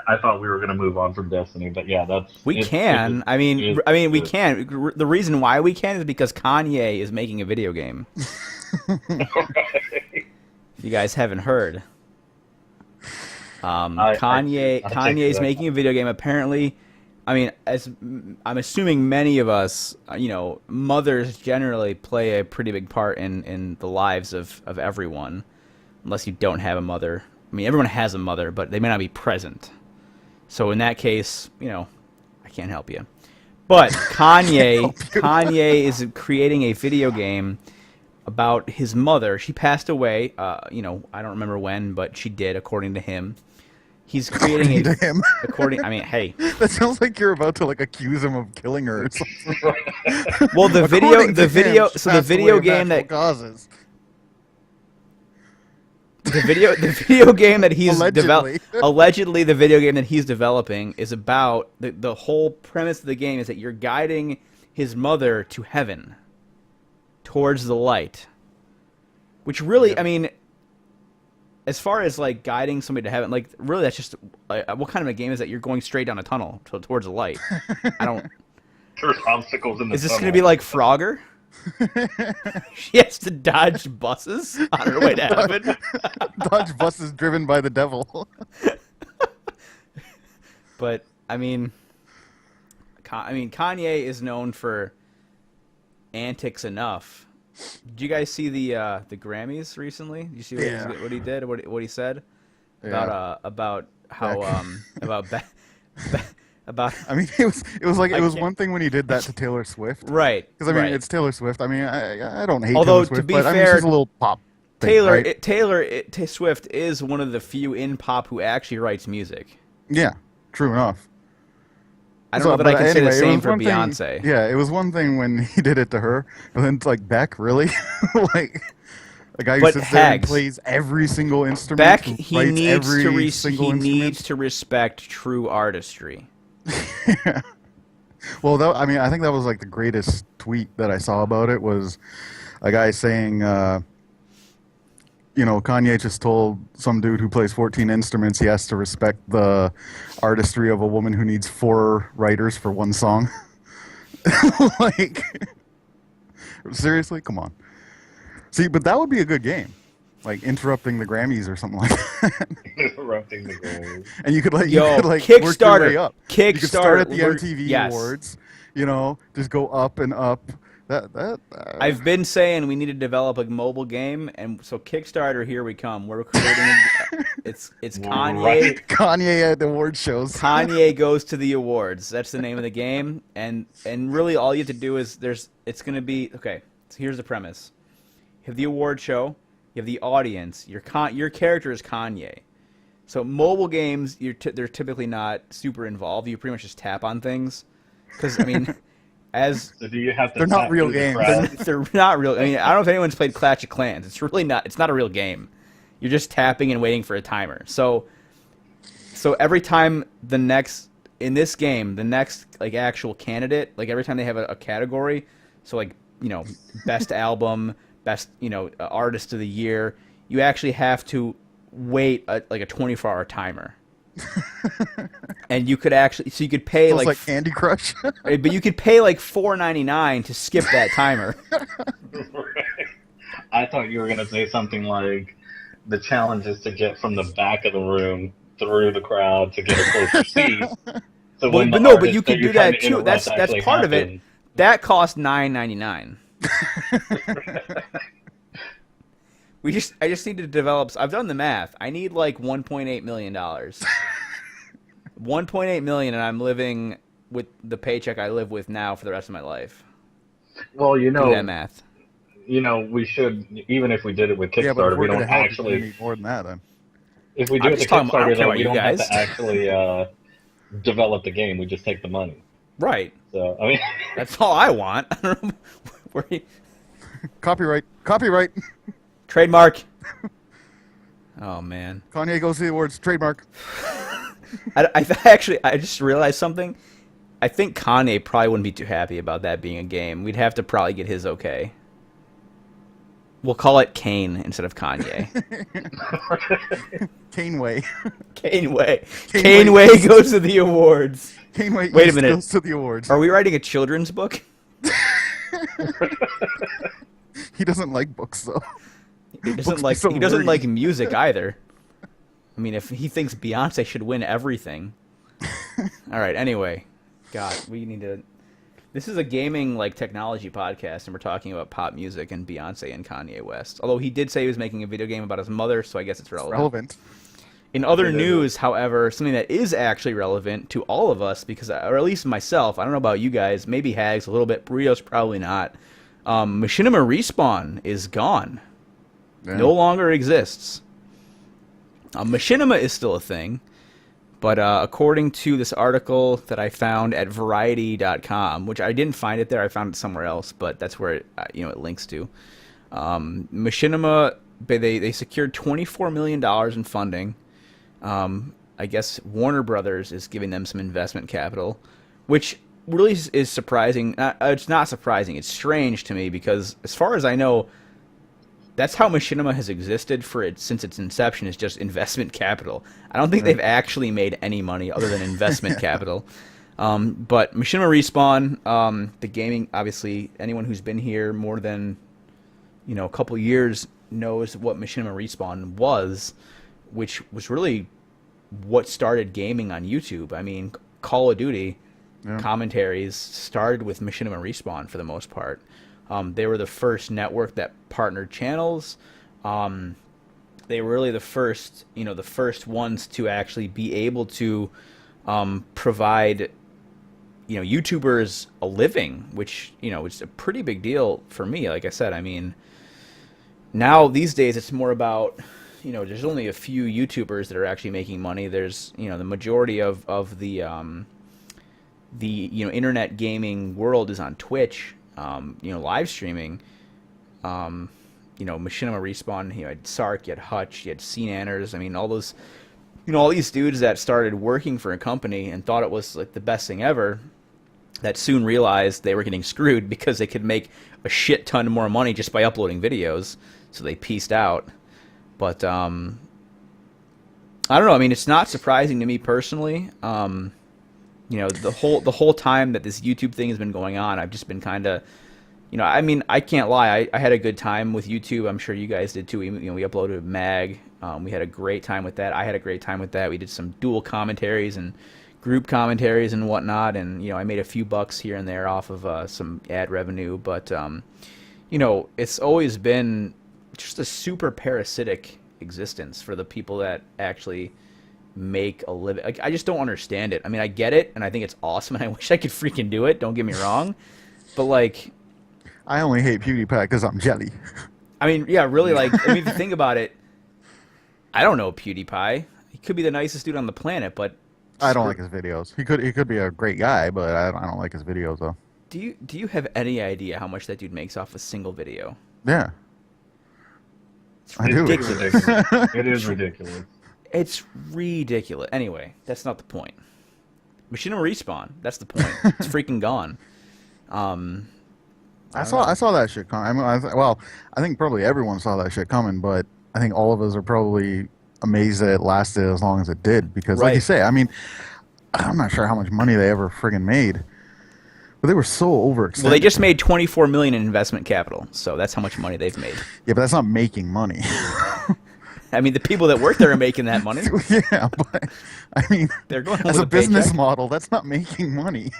I thought we were going to move on from Destiny, but yeah, We can. I mean, we can. The reason why we can is because Kanye is making a video game. You guys haven't heard. Kanye's that. making a video game. Apparently, I mean, as I'm assuming, many of us, you know, mothers generally play a pretty big part in the lives of everyone, unless you don't have a mother. I mean, everyone has a mother, but they may not be present. So in that case, you know, I can't help you. But Kanye is creating a video game about his mother. She passed away. You know, I don't remember when, but she did, according to him. He's creating According to him. According, I mean, hey. That sounds like you're about to like accuse him of killing her or something. Well, the video game that causes. the video game that he's Allegedly. allegedly the video game that he's developing is about the whole premise of the game is that you're guiding his mother to heaven, towards the light. Which really, I mean, as far as like guiding somebody to heaven, like really that's just what kind of a game is that? You're going straight down a tunnel towards the light. I don't. There's obstacles in the Is this tunnel. going to be like Frogger? She has to dodge buses on her way to heaven. Dodge buses driven by the devil. But I mean, Kanye is known for antics enough. Did you guys see the Grammys recently? Did you see what he did? What he said about how about I mean, it was like it was one thing when he did that to Taylor Swift, right? Because I mean, right. it's Taylor Swift. I mean, I don't hate Although, Taylor Swift, to be but I mean, fair, she's a little pop. Thing, Taylor right? Swift is one of the few in pop who actually writes music. Yeah, true enough. I don't know that I can say the it same was for one thing- Beyonce. Yeah, it was one thing when he did it to her, and then it's like Beck, really, like a guy who But sits there and Hags. plays every single instrument. Beck, who he writes needs every to single instrument. needs to respect true artistry. Well, I mean, I think that was like the greatest tweet that I saw about it was a guy saying, you know, Kanye just told some dude who plays 14 instruments he has to respect the artistry of a woman who needs 4 writers for one song. Like, seriously? Come on. See, but that would be a good game. Like interrupting the Grammys or something like that. Interrupting the Grammys. And you could like Yo, work your Kickstarter. way up. You could start at the We're- MTV yes. Awards, you know, just go up and up. I've been saying we need to develop a mobile game, and so Kickstarter, here we come. We're creating. It's Kanye. Right. Kanye at the award shows. Kanye goes to the awards. That's the name of the game, and really all you have to do is it's going to be okay. So here's the premise: you have the award show, you have the audience. Your character is Kanye. So mobile games, they're typically not super involved. You pretty much just tap on things, because I mean, So do you have to? They're not tap real through the games. crowd? they're not real. I mean, I don't know if anyone's played Clash of Clans. It's really not. It's not a real game. You're just tapping and waiting for a timer. So every time in this game, the next like actual candidate, like every time they have a category, so like, you know, best album, best, you know, artist of the year, you actually have to wait like a 24-hour timer. And you could actually, so you could pay So it's like like Candy Crush. but you could pay like $4.99 to skip that timer. I thought you were gonna say something like the challenge is to get from the back of the room through the crowd to get a closer seat. So when the but no, but artist you that can you're do trying that to too. interrupt That's actually part of it. happens. That cost $9.99. I just need to develop. I've done the math. I need like $1.8 million. 1.8 million, and I'm living with the paycheck I live with now for the rest of my life. Well, you Do that know, math. we should, even if we did it with Yeah, but Kickstarter, if we we're don't gonna help, actually. we need more than that. Then. If we do I'm it with just talking about- I don't Kickstarter, care though, about we you don't have guys. to actually develop the game. We just take the money. Right. So I mean, That's all I want. I don't know where Copyright. trademark. Oh man. Kanye goes to the awards. Trademark. I just realized something. I think Kanye probably wouldn't be too happy about that being a game. We'd have to probably get his okay. We'll call it Kane instead of Kanye. Caneway. Kaneway. Kaneway. Kaneway goes to the awards. Caneway. Wait a East minute. Goes to the awards. Are we writing a children's book? He doesn't like books though. He doesn't Books like are so he doesn't wordy. like music either. I mean, if he thinks Beyonce should win everything. All right. Anyway, God, we need to. This is a gaming like technology podcast, and we're talking about pop music and Beyonce and Kanye West. Although he did say he was making a video game about his mother, so I guess it's relevant. Relevant. In other It is. news, however, something that is actually relevant to all of us, because, or at least myself, I don't know about you guys, maybe Hags a little bit, Burritos probably not. Machinima Respawn is gone. Yeah. No longer exists. Machinima is still a thing, but according to this article that I found at Variety.com, which I didn't find it there, I found it somewhere else, but that's where it links to. Machinima, they secured $24 million in funding. I guess Warner Brothers is giving them some investment capital, which really is surprising. It's not surprising. It's strange to me because, as far as I know, that's how Machinima has existed since its inception, is just investment capital. I don't think they've actually made any money other than investment capital. But Machinima Respawn, the gaming, obviously, anyone who's been here more than a couple years knows what Machinima Respawn was, which was really what started gaming on YouTube. I mean, Call of Duty commentaries started with Machinima Respawn for the most part. They were the first network that partnered channels. They were really the first ones to actually be able to provide, YouTubers a living, which, it's a pretty big deal for me. Like I said, I mean, now these days it's more about, there's only a few YouTubers that are actually making money. There's, the majority of the internet gaming world is on Twitch. Live streaming. Machinima Respawn, you had Sark, you had Hutch, you had Cnanners. I mean, all those, all these dudes that started working for a company and thought it was like the best thing ever, that soon realized they were getting screwed because they could make a shit ton more money just by uploading videos. So they pieced out. But I don't know. I mean, it's not surprising to me personally. The whole time that this YouTube thing has been going on, I've just been kind of, I mean, I can't lie. I had a good time with YouTube. I'm sure you guys did too. We uploaded Mag. We had a great time with that. I had a great time with that. We did some dual commentaries and group commentaries and whatnot. And, I made a few bucks here and there off of some ad revenue. But, it's always been just a super parasitic existence for the people that actually make a living. Like, I just don't understand it. I mean, I get it, and I think it's awesome, and I wish I could freaking do it. Don't get me wrong, but like, I only hate PewDiePie because I'm jelly. I mean, yeah, really. Like, I mean, if you think about it, I don't know PewDiePie. He could be the nicest dude on the planet, but I don't like his videos. He could be a great guy, but I don't like his videos though. Do you have any idea how much that dude makes off a single video? Yeah, I do. It's ridiculous. It is ridiculous. It's ridiculous. Anyway, that's not the point. Machinima Respawn. That's the point. It's freaking gone. I saw that shit coming. I think probably everyone saw that shit coming, but I think all of us are probably amazed that it lasted as long as it did. Because, like you say, I mean, I'm not sure how much money they ever friggin' made, but they were so overextended. Well, they just made $24 million in investment capital, so that's how much money they've made. Yeah, but that's not making money. I mean, the people that work there are making that money. Yeah, but I mean, they're going as with a business paycheck. model, that's not making money.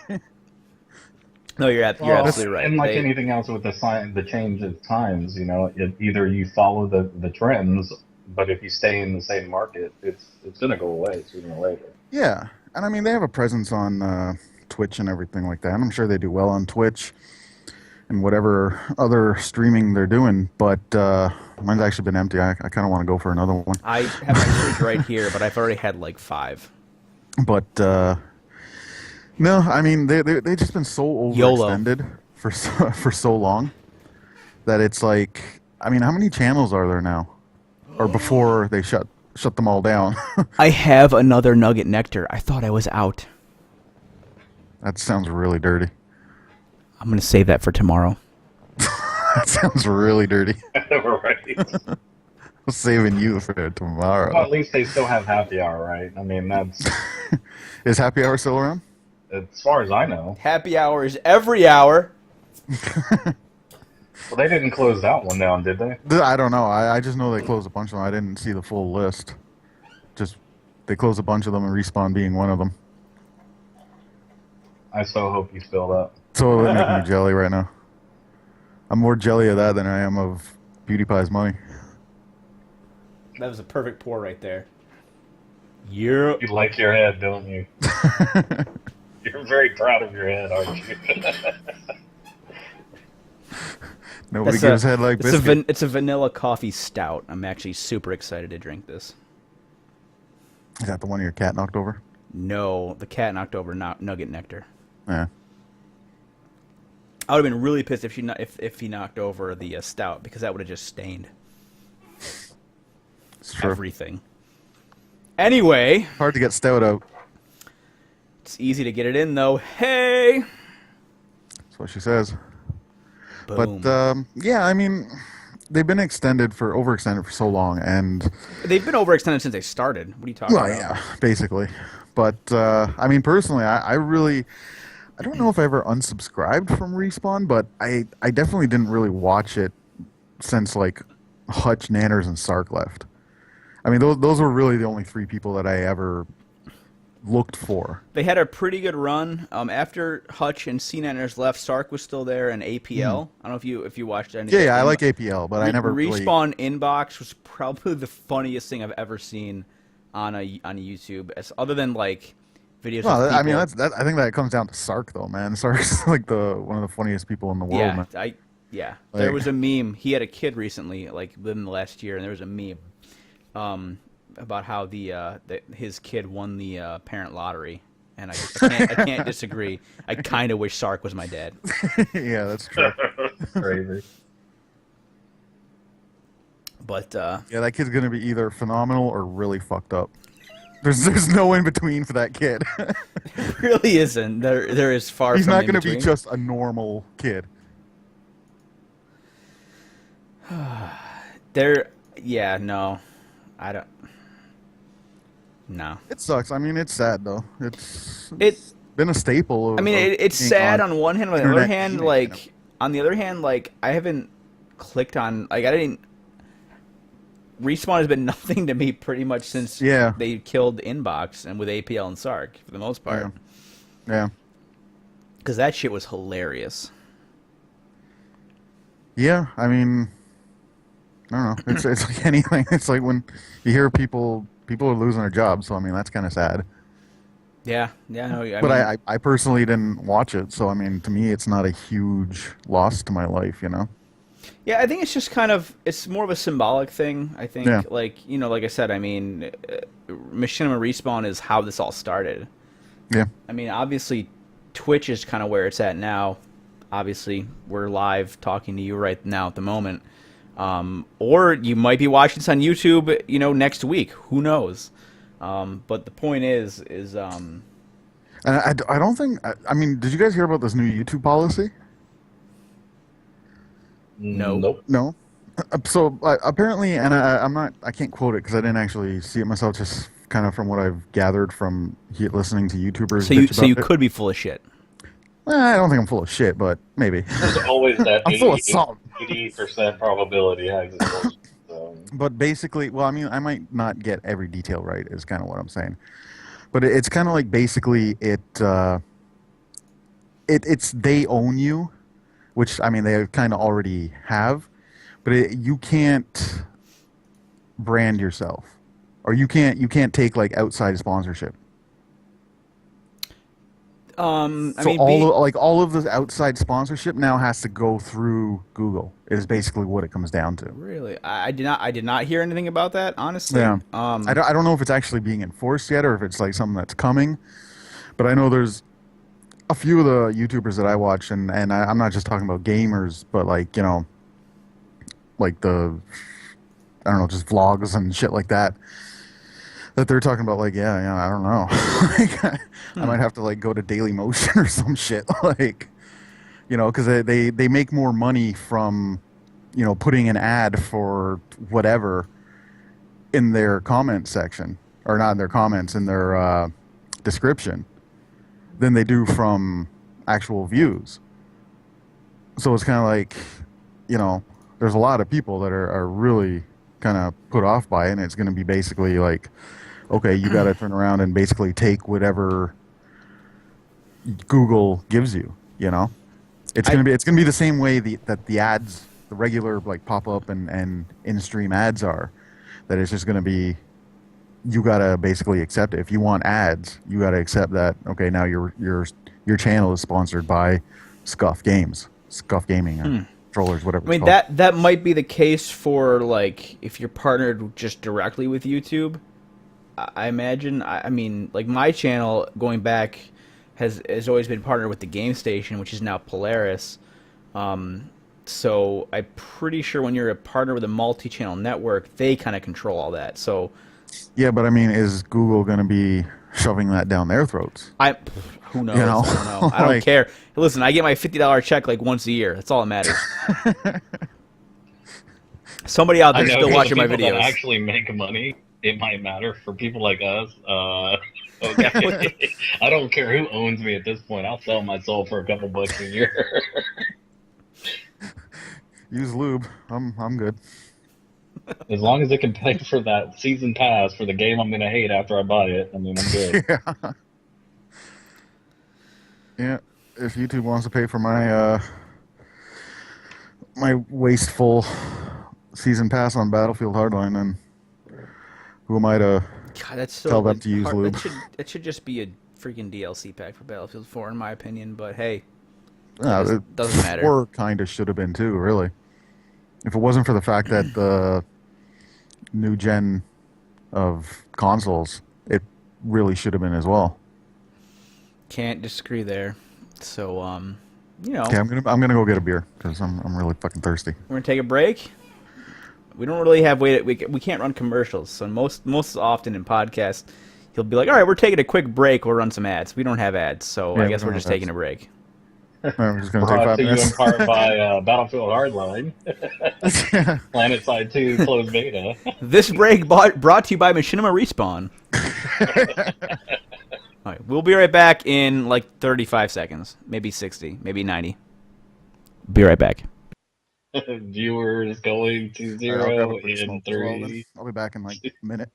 No, you're absolutely right. And like anything else with the change of times, either you follow the trends, but if you stay in the same market, it's going to go away sooner or later. Yeah, and I mean, they have a presence on Twitch and everything like that. And I'm sure they do well on Twitch and whatever other streaming they're doing, but mine's actually been empty. I kind of want to go for another one. I have my fridge right here, but I've already had like 5. But no, I mean they've just been so overextended for so long that it's like, I mean, how many channels are there now, or before they shut them all down? I have another Nugget Nectar. I thought I was out. That sounds really dirty. I'm gonna save that for tomorrow. That sounds really dirty. Right. I'm saving you for tomorrow. Well, at least they still have happy hour, right? I mean, that's Is happy hour still around? as far as I know. Happy hour is every hour. Well, they didn't close that one down, did they? I don't know. I just know they closed a bunch of them. I didn't see the full list. Just they closed a bunch of them and Respawn being one of them. I so hope you fill up. So it would make me jelly right now. I'm more jelly of that than I am of PewDiePie's money. That was a perfect pour right there. Yeah. You like your head, don't you? You're very proud of your head, aren't you? Nobody gives head like biscuit. It's a vanilla coffee stout. I'm actually super excited to drink this. Is that the one your cat knocked over? No, the cat knocked over Nugget Nectar. Yeah. I would have been really pissed if he knocked over the stout, because that would have just stained It's true. everything. Anyway, Hard to get stout out. it's easy to get it in though. Hey, That's what she says. boom. But yeah, I mean, they've been overextended for so long, and They've been overextended since they started. What are you talking well, about? yeah, basically. But I mean, personally, I don't know if I ever unsubscribed from Respawn, but I definitely didn't really watch it since like Hutch, Nanners, and Sark left. I mean, those were really the only three people that I ever looked for. They had a pretty good run. After Hutch and C-Nanners left, Sark was still there, and APL. I don't know if you watched any. Yeah, I like APL, but I never Respawn Inbox was probably the funniest thing I've ever seen on a YouTube, other than like videos. Well, of people. I mean, I think that comes down to Sark, though, man. Sark's like one of the funniest people in the world. Yeah, Man. There Like- was a meme. He had a kid recently, like within the last year, and there was a meme about how his kid won the parent lottery, and I can't disagree. I kind of wish Sark was my dad. Yeah, that's true. Crazy. But Yeah, that kid's gonna be either phenomenal or really fucked up. There's no in between for that kid. really isn't. There is far. He's from not in gonna be between. just a normal kid. Yeah, no, I don't. No. It sucks. I mean, it's sad though. It- It's been a staple. Of, I mean, of it's being sad on one hand. On the other internet hand, gaming, like you know? on the other hand, like I haven't clicked on. Like I didn't. Respawn has been nothing to me pretty much since Yeah. they killed Inbox and with APL and Sark for the most part. Yeah. Because that shit was hilarious. Yeah, I mean, I don't know. It's like anything. It's like when you hear people are losing their jobs. So I mean, that's kind of sad. Yeah, no, But I personally didn't watch it, so I mean, to me, it's not a huge loss to my life, you know. yeah, I think it's just kind of it's more of a symbolic thing. I think, Yeah. like like I said, I mean, Machinima Respawn is how this all started. Yeah. I mean, obviously, Twitch is kind of where it's at now. Obviously, we're live talking to you right now at the moment. Or you might be watching this on YouTube, next week. Who knows? But the point is, And I don't think. I mean, did you guys hear about this new YouTube policy? No. Nope. No. So apparently, and I can't quote it because I didn't actually see it myself. Just kind of from what I've gathered from listening to YouTubers. so you bitch about it. could be full of shit. I don't think I'm full of shit, but maybe. There's always that I'm full of something. 80% probability. So, But basically, well, I mean, I might not get every detail right, is kind of what I'm saying. But it's kind of like basically it's they own you, which I mean they kind of already have, but you can't brand yourself, or you can't take like outside sponsorship. I So mean, all of the outside sponsorship now has to go through Google. Is basically what it comes down to. really, I did not hear anything about that. Honestly, Yeah. I don't know if it's actually being enforced yet or if it's like something that's coming, but I know there's a few of the YouTubers that I watch, and I'm not just talking about gamers, but like, like I don't know, just vlogs and shit like that, that they're talking about like, yeah, I don't know. Like, I might have to like go to Dailymotion or some shit, like, because they make more money from, putting an ad for whatever in their comment section, or not in their comments, in their description, than they do from actual views. So it's kind of like, there's a lot of people that are really kind of put off by it, and it's going to be basically like, okay, you got to turn around and basically take whatever Google gives you. It's gonna be the same way that the ads, the regular like pop up and in-stream ads are. That it's just gonna be, you gotta basically accept it. If you want ads, you gotta accept that. Okay, now your channel is sponsored by Scuff Gaming. controllers, whatever. I mean, that might be the case for like if you're partnered just directly with YouTube. I imagine. I mean, like my channel going back has always been partnered with the Game Station, which is now Polaris. So I'm pretty sure when you're a partner with a multi-channel network, they kind of control all that. So Yeah, but I mean, is Google going to be shoving that down their throats? Who knows? You know? I don't know. I don't Like- care. Listen, I get my $50 check like once a year. That's all that matters. Somebody out I there know still for watching the my people that videos. actually make money, it might matter. For people like us, okay. I don't care who owns me at this point. I'll sell my soul for a couple bucks a year. Use lube. I'm good. As long as it can pay for that season pass for the game I'm gonna hate after I buy it, I mean, I'm good. Yeah. Yeah. If YouTube wants to pay for my my wasteful season pass on Battlefield Hardline, then who am I to God, that's so tell them to use hard. lube? That should just be a freaking DLC pack for Battlefield 4, in my opinion. But hey, It doesn't matter. 4 kind of should have been too, really. If it wasn't for the fact that the new gen of consoles, it really should have been as well. Can't disagree there. So, you know, Okay, I'm gonna go get a beer because I'm really fucking thirsty. we're gonna take a break. We don't really have we can't run commercials. So most often in podcasts, he'll be like, "All right, we're taking a quick break. We'll run some ads." We don't have ads, so Yeah, I we guess don't we're have just taking ads. a break. I'm just gonna take Brought 5 to you in minutes. part by Battlefield Hardline, Yeah. PlanetSide 2 closed beta. This break brought to you by Machinima Respawn. All right, we'll be right back in like 35 seconds, maybe 60, maybe 90. Be right back. Viewers going to All right, zero I'll grab a quick in smoke as well, then. 3. I'll be back in like a minute.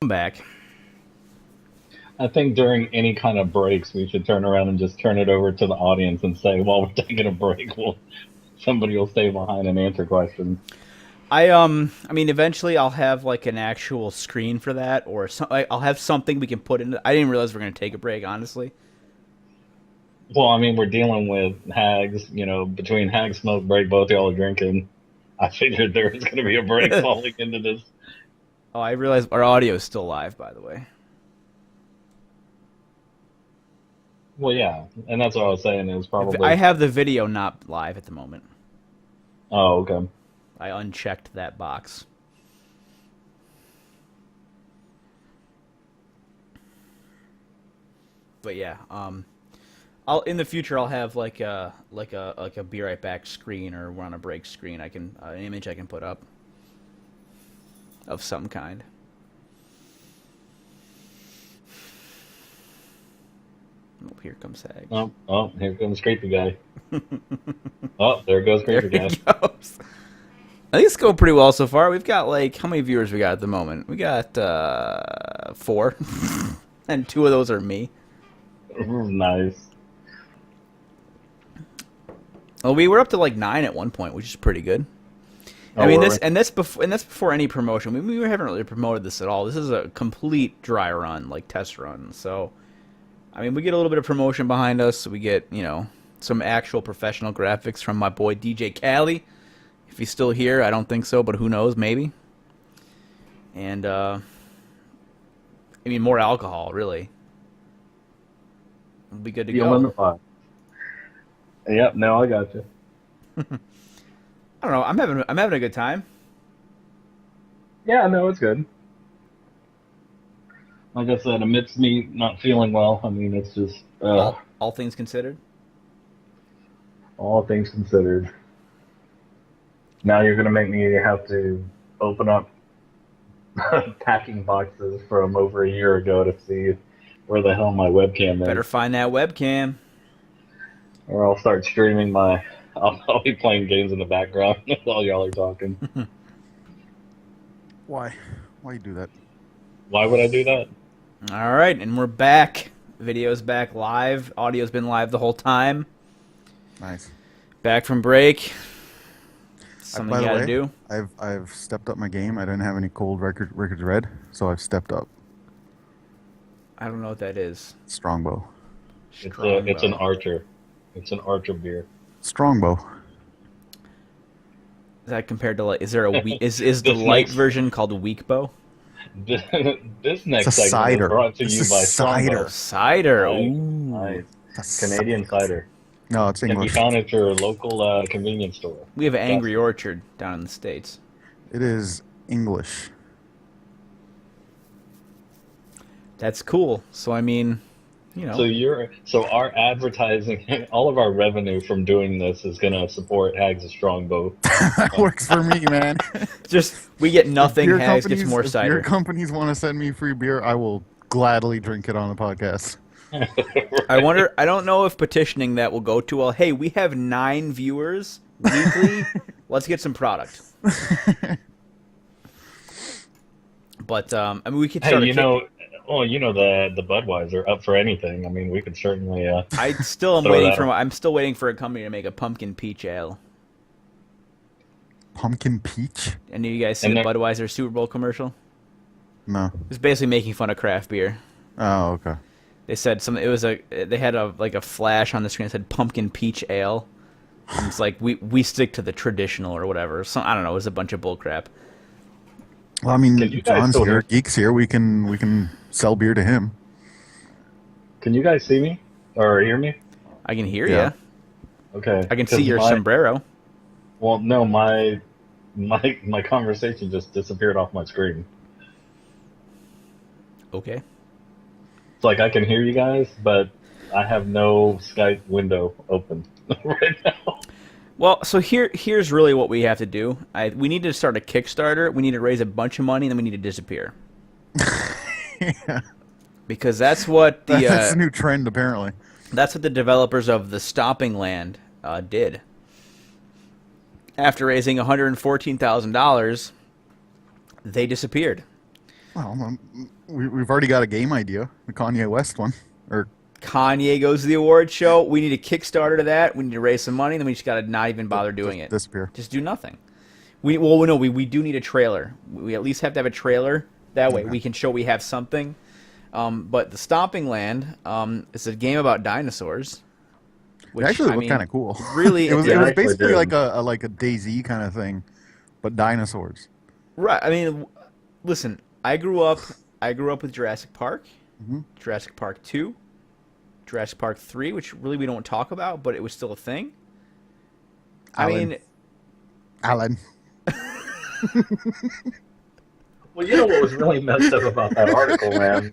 I'm back. I think during any kind of breaks, we should turn around and just turn it over to the audience and say, while we're taking a break, somebody will stay behind and answer questions. I mean, eventually I'll have like an actual screen for that, or I'll have something we can put in. I didn't realize we're gonna take a break, honestly. Well, I mean, we're dealing with hags, between hag smoke break, both y'all are drinking. I figured there was going to be a break falling into this. Oh, I realized our audio is still live, by the way. Well, yeah, and that's what I was saying. It was probably. I have the video not live at the moment. Oh, okay. I unchecked that box. But yeah, I'll in the future I'll have like a be right back screen, or we're on a break screen. I can an image I can put up of some kind. Oh, here comes Hag. Oh, here comes Creepy Guy. Oh, there goes There Creepy he Guy. goes. I think it's going pretty well so far. We've got like, how many viewers we got at the moment? We got 4, and 2 of those are me. Nice. Well, we were up to like 9 at one point, which is pretty good. Oh, I mean, were this we? and that's before any promotion. We haven't really promoted this at all. This is a complete dry run, like test run. So, I mean, we get a little bit of promotion behind us. We get some actual professional graphics from my boy DJ Cali. If he's still here, I don't think so, but who knows? Maybe. And I mean, more alcohol, really. We'll be good to You go. limit 5. Yep. No, I got you. I don't know. I'm having a good time. Yeah. No, it's good. Like I said, amidst me not feeling well, I mean, it's just All things considered. all things considered. Now you're gonna make me have to open up packing boxes from over a year ago to see where the hell my webcam is. Better find that webcam. Or I'll start streaming my. I'll be playing games in the background while y'all are talking. Why? Why you do that? Why would I do that? All right, and we're back. Video's back live. Audio's been live the whole time. Nice. Back from break. Something By you the gotta way, do. I've stepped up my game. I didn't have any cold records read, so I've stepped up. I don't know what that is. Strongbow. It's an archer. It's an archer beer. Strongbow. Is that compared to like? Is there a is the This light next- version called a weak bow? This next It's a segment cider. is brought to It's you a by cider. Cider. Nice. Ooh. Nice. That's Canadian cider. No, it's Can be English. found at your local convenience store. We have an Angry Orchard down in the States. It is English. That's cool. So I mean, So our advertising, all of our revenue from doing this is going to support Hags of Strongbow. That works for me, man. just we get nothing. Beer Hags gets companies- more if cider. Beer companies want to send me free beer, I will gladly drink it on the podcast. I wonder. I don't know if petitioning that will go too well. Hey, we have 9 viewers weekly. Let's get some product. But I mean, we could start. Hey, the Budweiser up for anything. I mean, we could certainly. I still am Throw waiting that for. out. I'm still waiting for a company to make a pumpkin peach ale. Pumpkin peach? And you guys see And the then- Budweiser Super Bowl commercial? No. It's basically making fun of craft beer. Oh, okay. They said something. It was they had a flash on the screen that said pumpkin peach ale. And it's like we stick to the traditional or whatever. So I don't know. It was a bunch of bull crap. Well, I mean, Can you guys John's still here, hear- Geek's here. We can sell beer to him. Can you guys see me or hear me? I can hear Yeah. you. Okay. I can 'Cause see your sombrero. Well, no, my conversation just disappeared off my screen. Okay. It's like I can hear you guys, but I have no Skype window open right now. Well, so here's really what we have to do. We need to start a Kickstarter. We need to raise a bunch of money, and then we need to disappear. Yeah. Because that's what the That's a new trend, apparently. that's what the developers of the Stomping Land did. After raising $114,000, they disappeared. Well, we've already got a game idea, the Kanye West one. Or Kanye goes to the award show. We need a Kickstarter to that. We need to raise some money. Then we just got to not even bother doing it. disappear. Just do nothing. We do need a trailer. We at least have to have a trailer. That way Okay. we can show we have something. But the Stomping Land is a game about dinosaurs. It actually looked kind of cool. Really, it was Yeah, it actually was basically did. like a DayZ kind of thing, but dinosaurs. Right. I mean, listen. I grew up with Jurassic Park, Mhm. Jurassic Park 2, Jurassic Park 3, which really we don't talk about, but it was still a thing. Alan. Alan. Well, you know what was really messed up about that article, man?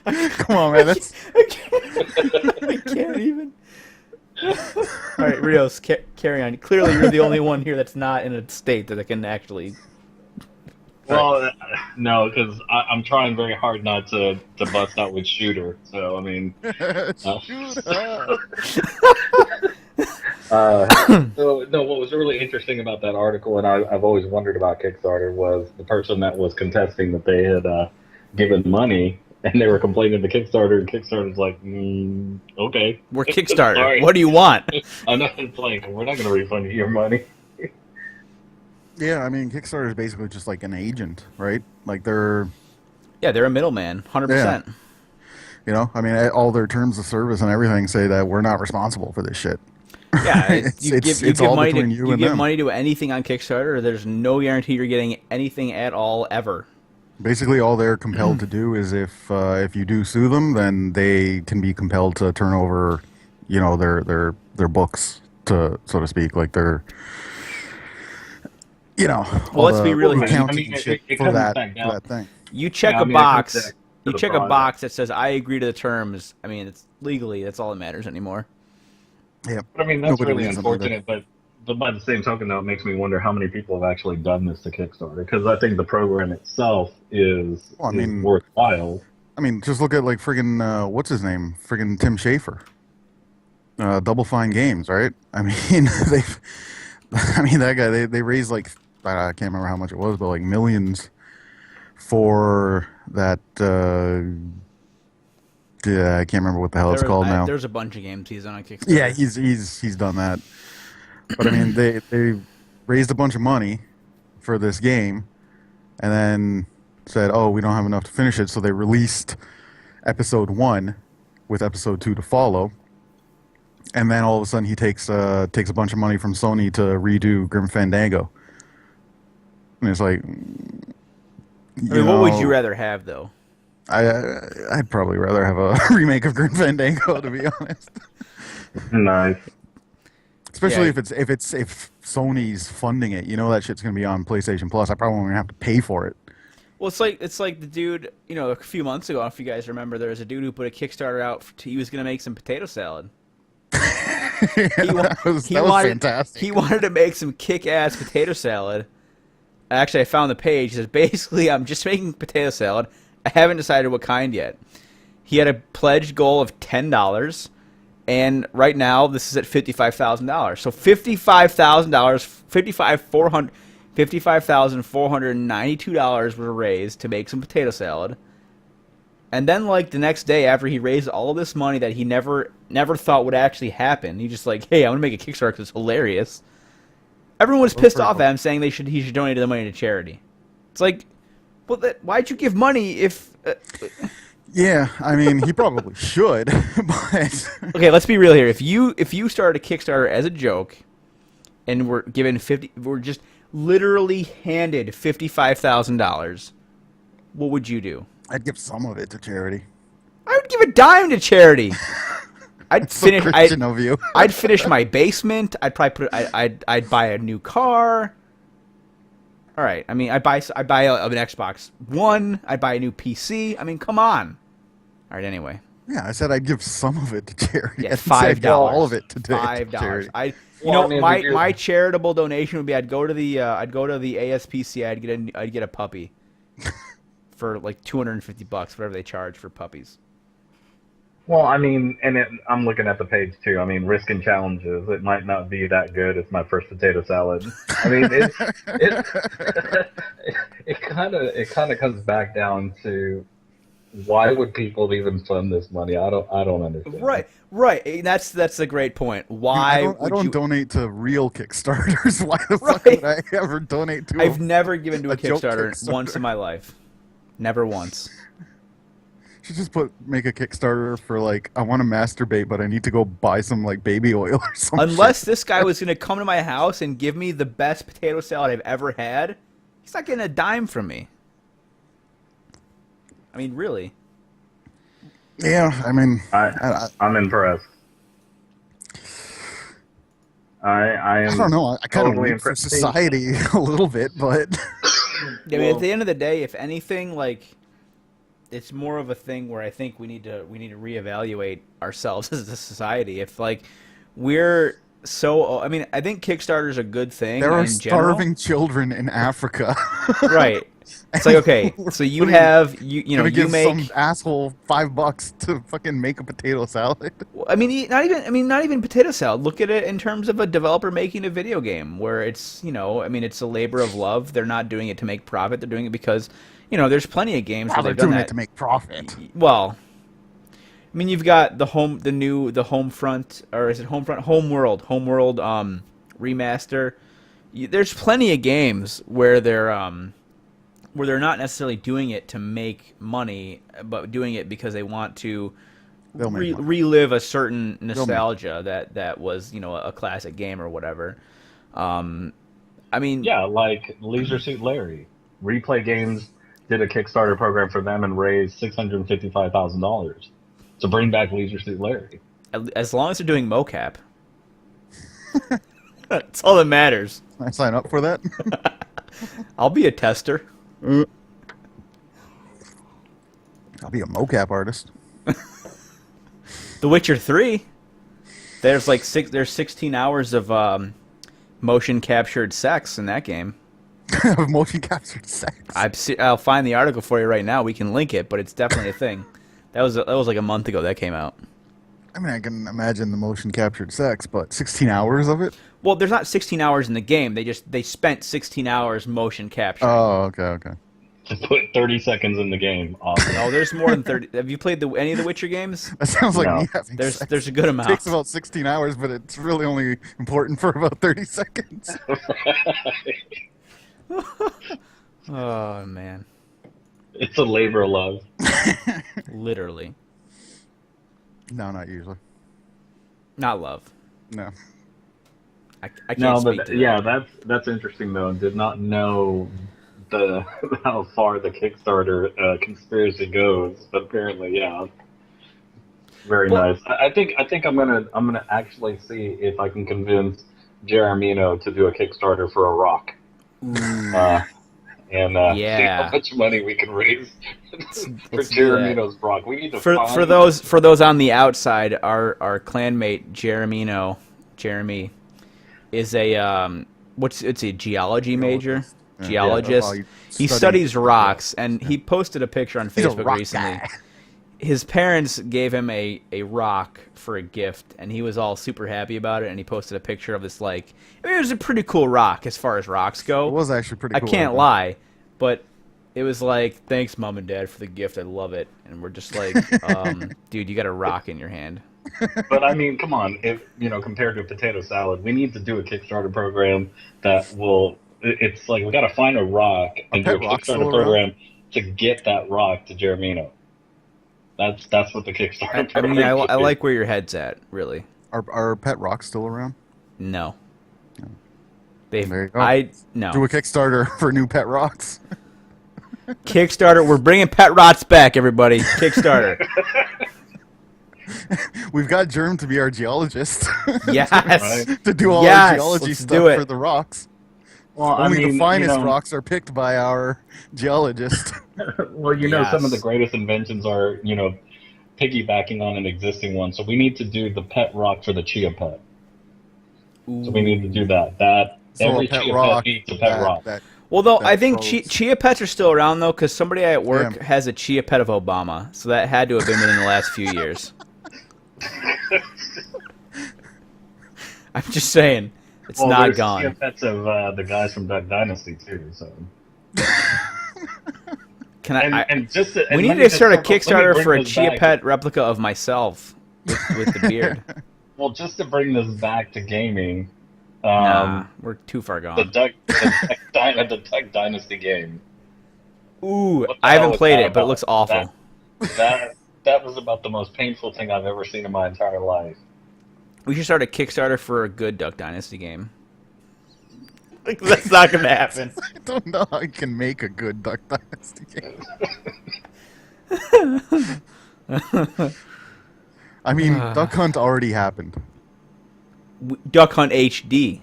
Come on, man. That's I can't even. All right, Rios, carry on. Clearly, you're the only one here that's not in a state that can actually. Well, no, because I'm trying very hard not to bust out with shooter. So I mean, Shoot up. so no. What was really interesting about that article, and I've always wondered about Kickstarter, was the person that was contesting that they had given money and they were complaining to Kickstarter, and Kickstarter's like, okay. We're Kickstarter. Sorry. What do you want? I know, it's like, we're not going to refund you your money. Yeah, I mean, Kickstarter is basically just like an agent, right? Like they're, Yeah, they're a middleman, 100%. you know, I mean, all their terms of service and everything say that we're not responsible for this shit. Yeah, It's all between you and give them. money to anything on Kickstarter. There's no guarantee you're getting anything at all ever. Basically, all they're compelled to do is if you do sue them, then they can be compelled to turn over, you know, their books, to so to speak, like their, you know, Well, let's be real here. accounting I mean, shit it for comes that, back down. that thing. You check Yeah, I a mean, it comes box. back to You the check a product. box that says I agree to the terms. I mean, it's legally. That's all that matters anymore. Yeah, But I mean, that's Nobody really reads them either. unfortunate. But by the same token, though, it makes me wonder how many people have actually done this to Kickstarter. Because I think the program itself is, Well, I is mean- worthwhile. I mean, just look at like friggin' what's his name, friggin' Tim Schafer, Double Fine Games, right? I mean, that guy, they raised like, I can't remember how much it was, but like millions for that. Yeah, I can't remember what the hell it's called now. There's a bunch of games he's on Kickstarter. Yeah, he's done that. But I mean, they raised a bunch of money for this game, and then said, "Oh, we don't have enough to finish it," so they released episode 1 with episode 2 to follow. And then all of a sudden, he takes a bunch of money from Sony to redo Grim Fandango, and it's like, I mean, what would you rather have, though? I'd probably rather have a remake of Grim Fandango, to be honest. Nice. Especially Yeah. if Sony's funding it, you know that shit's gonna be on PlayStation Plus. I probably won't have to pay for it. Well, it's like the dude, you know, a few months ago, if you guys remember, there was a dude who put a Kickstarter out. He was going to make some potato salad. That was wanted, fantastic. He wanted to make some kick-ass potato salad. Actually, I found the page. It says, basically, I'm just making potato salad. I haven't decided what kind yet. He had a pledged goal of $10, and right now this is at $55,000. So $55,000, $55,492 were raised to make some potato salad. And then, like, the next day after he raised all of this money that he never thought would actually happen, he just like, hey, I'm going to make a Kickstarter because it's hilarious. Everyone was pissed off at him, saying he should donate the money to charity. It's like, well, why'd you give money if... Yeah, I mean, he probably should, but Okay, let's be real here. If you started a Kickstarter as a joke, and we're just literally handed $55,000, what would you do? I'd give some of it to charity. I would give a dime to charity. I'd So Christian of you. I'd finish my basement. I'd probably I'd buy a new car. All right. I mean, I'd buy an Xbox One. I'd buy a new PC. I mean, come on. All right. Anyway. Yeah, I said I'd give some of it to charity. Yeah, I didn't say I'd $5. give all of it to $5. charity. Well, I mean, My charitable donation would be I'd go to the ASPCA. I'd get a puppy for like $250, whatever they charge for puppies. Well, I mean, I'm looking at the page too. I mean, risk and challenges. It might not be that good. It's my first potato salad. I mean, it kind of comes back down to why would people even fund this money? I don't understand. Right. And that's a great point. Why I don't donate to real Kickstarters. Why the fuck Right. would I ever donate to? I've never given to a joke Kickstarter once in my life. Never once. Should just make a Kickstarter for like, I want to masturbate, but I need to go buy some like baby oil or something. Unless this guy was going to come to my house and give me the best potato salad I've ever had, he's not getting a dime from me. I mean, really. Yeah, I mean, I'm impressed. I am. I don't know. I kind of totally root for impressed. society a little bit, but I mean, at the end of the day, if anything, like, it's more of a thing where I think we need to reevaluate ourselves as a society. If like we're so, I mean, I think Kickstarter's a good thing. there are in general. starving children in Africa. Right. It's like, okay, so you What are have you know gonna you give make. some asshole $5 to fucking make a potato salad. I mean, not even potato salad. Look at it in terms of a developer making a video game, where it's I mean, it's a labor of love. They're not doing it to make profit. They're doing it because there's plenty of games Wow, where they're they've done doing that. it to make profit. Well, I mean, you've got the Homefront, or is it Homefront? Homeworld remaster. There's plenty of games where they're not necessarily doing it to make money, but doing it because they want to They'll make money. relive a certain nostalgia that was a classic game or whatever. I mean, Yeah, like Leisure Suit Larry. Replay Games did a Kickstarter program for them and raised $655,000 to bring back Leisure Suit Larry. as long as they're doing mocap, that's all that matters. Can I sign up for that? I'll be a tester. I'll be a mocap artist. The Witcher 3. There's 16 hours of motion captured sex in that game. Motion captured sex. I'll find the article for you right now. We can link it, but it's definitely a thing. That was like a month ago that came out. I mean, I can imagine the motion captured sex, but 16 hours of it? Well, there's not 16 hours in the game. They spent 16 hours motion capturing. Oh, okay. To put 30 seconds in the game. Awesome. No, there's more than 30. Have you played any of the Witcher games? That sounds like No. me having sex. There's a good It amount. takes about 16 hours, but it's really only important for about 30 seconds. Oh man, It's a labor of love. literally, No, not usually. not love. No. I can't No, speak but to that. yeah, that's interesting though. Did not know how far the Kickstarter conspiracy goes, but apparently, yeah, very Well- nice. I think I'm gonna actually see if I can convince Jeremino to do a Kickstarter for a rock, and see Yeah. how much money we can raise for let's do that. Jeremino's rock. We need to For find those on the outside, our clanmate Jeremy is a it's a geology major. Yeah. Geologist. Yeah. Oh, He studies rocks, and he posted a picture on He's a Facebook rock recently. guy. His parents gave him a rock for a gift, and he was all super happy about it, and he posted a picture of this, it was a pretty cool rock as far as rocks go. It was actually pretty I cool. can't lie, but it was like, thanks, Mom and Dad, for the gift. I love it. And we're just like, dude, you got a rock in your hand. But I mean, come on, if compared to a potato salad, we need to do a Kickstarter program that will. It's like we got to find a rock and do a pet rock still Kickstarter around? program to get that rock to Jeremino. That's what the Kickstarter I program. mean, I should be. like where your head's at, really. Are pet rocks still around? No. There you go. No. Do a Kickstarter for new pet rocks. Kickstarter, we're bringing pet rots back, everybody. Kickstarter. We've got Germ to be our geologist. Yes. Right. To do all Yes, our geology let's stuff do it. for the rocks. Well, Only I mean, the finest you know, rocks are picked by our geologist. Well, some of the Yes. greatest inventions are piggybacking on an existing one. So we need to do the pet rock for the chia pet. So we need to do that. So Every a pet chia rock. pet eats a pet rock. Well, though, That I think froze. chia pets are still around, though, because somebody at work Yeah. has a chia pet of Obama. So that had to have been within the last few years. I'm just saying. It's Well, not there's gone. chia pets of the guys from Duck Dynasty too. So. Can I? And just to, we and need let to me just start a let me Kickstarter bring for a this chia back. pet replica of myself with the beard. Well, just to bring this back to gaming, Nah, we're too far the gone. the Duck Dynasty game. Ooh, What the I hell haven't was played that it, but it about? looks awful. That was about the most painful thing I've ever seen in my entire life. We should start a Kickstarter for a good Duck Dynasty game. That's not going to happen. I don't know how you can make a good Duck Dynasty game. I mean, Duck Hunt already happened. Duck Hunt HD.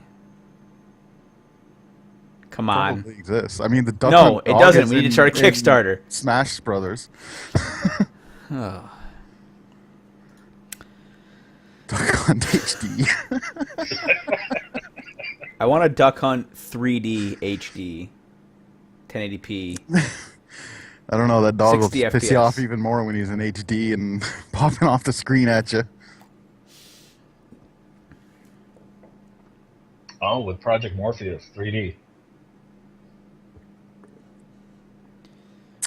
Come on. Probably exists. I mean, the Duck No, Hunt it dog doesn't. is We need to in- start a in Kickstarter. Smash Brothers. Oh. Duck Hunt HD. I want a Duck Hunt 3D HD. 1080p. I don't know. That dog will 60 piss you FPS. off even more when he's in HD and popping off the screen at you. Oh, with Project Morpheus 3D.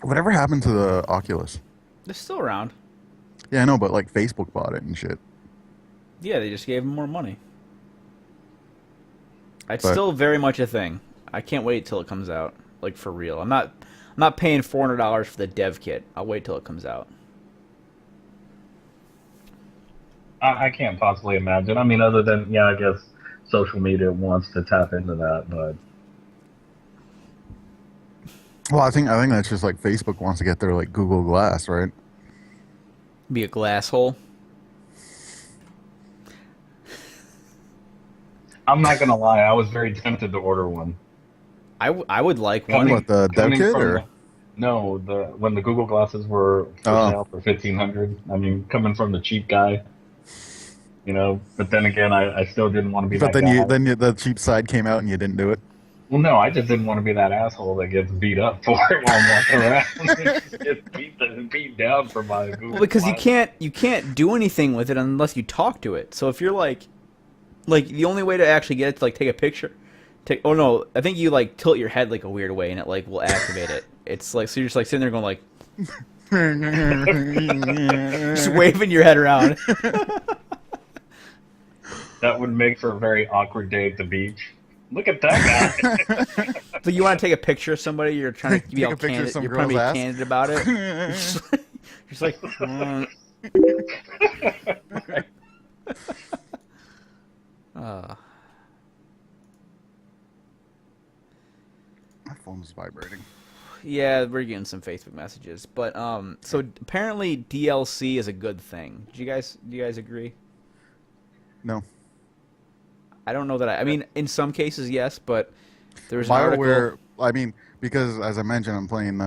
Whatever happened to the Oculus? They're still around. Yeah, I know, but like Facebook bought it and shit. Yeah, they just gave them more money. It's But- still very much a thing. I can't wait till it comes out, like for real. I'm not paying $400 for the dev kit. I'll wait till it comes out. I can't possibly imagine. I mean, other than, yeah, I guess social media wants to tap into that, but Well, I think that's just like Facebook wants to get their like Google Glass, right? Be a glass hole. I'm not going to lie. I was very tempted to order one. I would like Coming one. with the dev Coming kit, from or the- no, when the Google glasses were for Oh. sale for $1,500. I mean, coming from the cheap guy, you know. But then again, I still didn't want to be but that then guy. the cheap side came out and you didn't do it. Well, no, I just didn't want to be that asshole that gets beat up for it while I'm walking around. Gets beat down for my Google. Well, because glasses. you can't do anything with it unless you talk to it. So if you're like the only way to actually get it to like take a picture, oh no, I think you like tilt your head like a weird way and it like will activate it. It's like so you're just like sitting there going like just waving your head around. That would make for a very awkward day at the beach. Look at that guy. So you want to take a picture of somebody, you're trying to be Take all a picture of candid. some You're trying to be girl's ass? candid about it. You're just like uh, My phone's vibrating. yeah, we're getting some Facebook messages, but so apparently DLC is a good thing. Do you guys agree? No. I don't know that I mean, in some cases, yes, but there's an article. BioWare, I mean, because as I mentioned, I'm playing